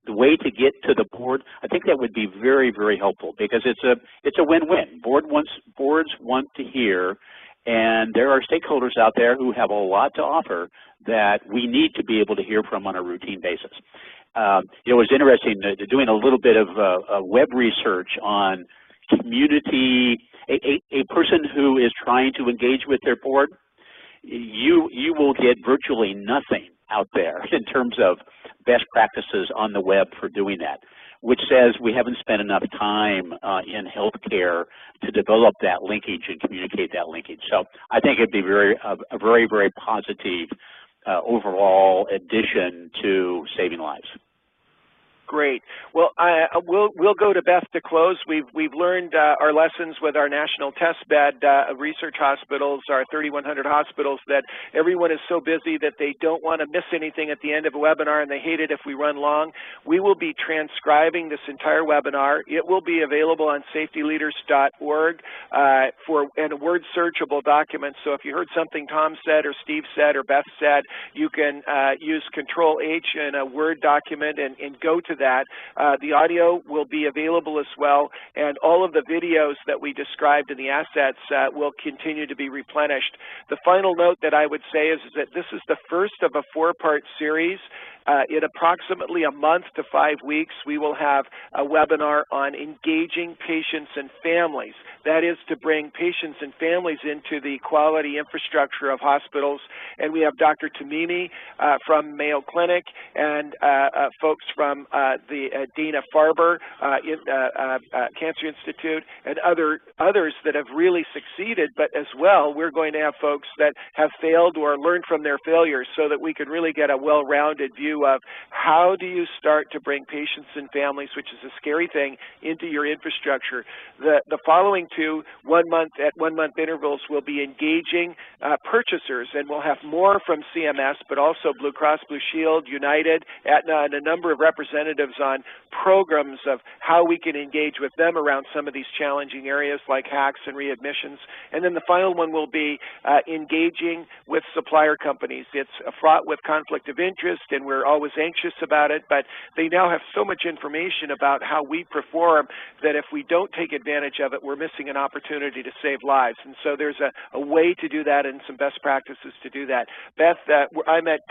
[SPEAKER 6] the way to get to the board, I think that would be very, very helpful because it's a win-win. Boards want to hear, and there are stakeholders out there who have a lot to offer that we need to be able to hear from on a routine basis. It was interesting doing a little bit of web research on community, a person who is trying to engage with their board. You will get virtually nothing out there in terms of best practices on the web for doing that, which says we haven't spent enough time in healthcare to develop that linkage and communicate that linkage. So I think it'd be a very, very positive overall addition to saving lives.
[SPEAKER 1] great. Well, we'll go to Beth to close. We've learned our lessons with our national test bed research hospitals, our 3,100 hospitals, that everyone is so busy that they don't want to miss anything at the end of a webinar, and they hate it if we run long. We will be transcribing this entire webinar. It will be available on safetyleaders.org for a word searchable document. So if you heard something Tom said or Steve said or Beth said, you can use Control-H in a Word document and go to that. The audio will be available as well, and all of the videos that we described in the assets will continue to be replenished. The final note that I would say is that this is the first of a 4-part series. In approximately a month to 5 weeks, we will have a webinar on engaging patients and families. That is to bring patients and families into the quality infrastructure of hospitals. And we have Dr. Tamimi from Mayo Clinic and folks from the Dana-Farber Cancer Institute and others that have really succeeded. But as well, we're going to have folks that have failed or learned from their failures so that we can really get a well-rounded view of how do you start to bring patients and families, which is a scary thing, into your infrastructure. The following two, 1 month at 1 month intervals, will be engaging purchasers, and we'll have more from CMS, but also Blue Cross Blue Shield, United, Aetna, and a number of representatives on programs of how we can engage with them around some of these challenging areas like hacks and readmissions. And then the final one will be engaging with supplier companies. It's fraught with conflict of interest, and we're always anxious about it, but they now have so much information about how we perform that if we don't take advantage of it, we're missing an opportunity to save lives. And so there's a way to do that and some best practices to do that. Beth, I'm at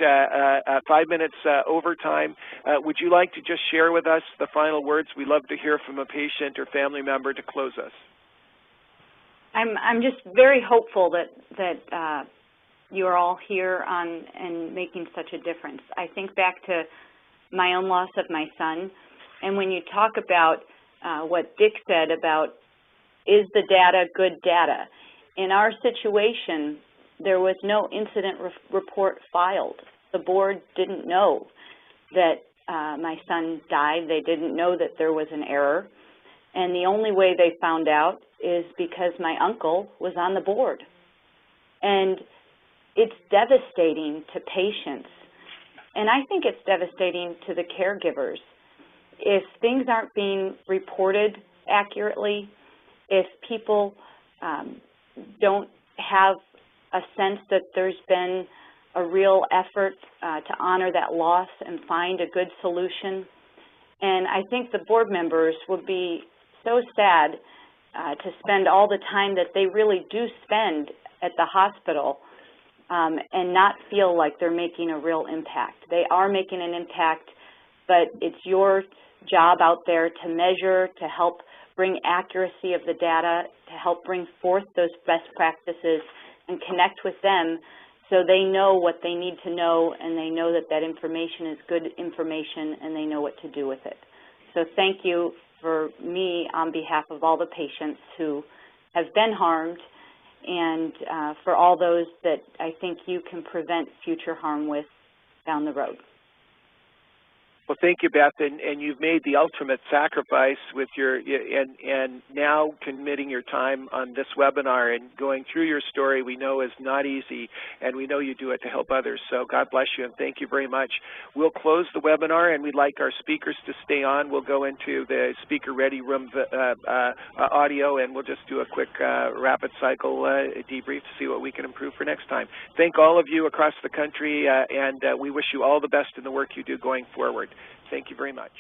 [SPEAKER 1] 5 minutes over time. Would you like to just share with us the final words? We love to hear from a patient or family member to close us.
[SPEAKER 10] I'm just very hopeful that you are all here and making such a difference. I think back to my own loss of my son, and when you talk about what Dick said about, is the data good data? In our situation, there was no incident report filed. The board didn't know that my son died. They didn't know that there was an error. And the only way they found out is because my uncle was on the board. And it's devastating to patients. And I think it's devastating to the caregivers. If things aren't being reported accurately, if people don't have a sense that there's been a real effort to honor that loss and find a good solution. And I think the board members would be so sad to spend all the time that they really do spend at the hospital and not feel like they're making a real impact. They are making an impact, but it's your job out there to measure, to help bring accuracy of the data, to help bring forth those best practices and connect with them so they know what they need to know and they know that that information is good information and they know what to do with it. So thank you for me on behalf of all the patients who have been harmed and for all those that I think you can prevent future harm with down the road.
[SPEAKER 1] Well, thank you, Beth, and you've made the ultimate sacrifice with your and now committing your time on this webinar and going through your story. We know is not easy, and we know you do it to help others. So God bless you, and thank you very much. We'll close the webinar, and we'd like our speakers to stay on. We'll go into the speaker ready room audio, and we'll just do a quick rapid cycle debrief to see what we can improve for next time. Thank all of you across the country, and we wish you all the best in the work you do going forward. Thank you very much.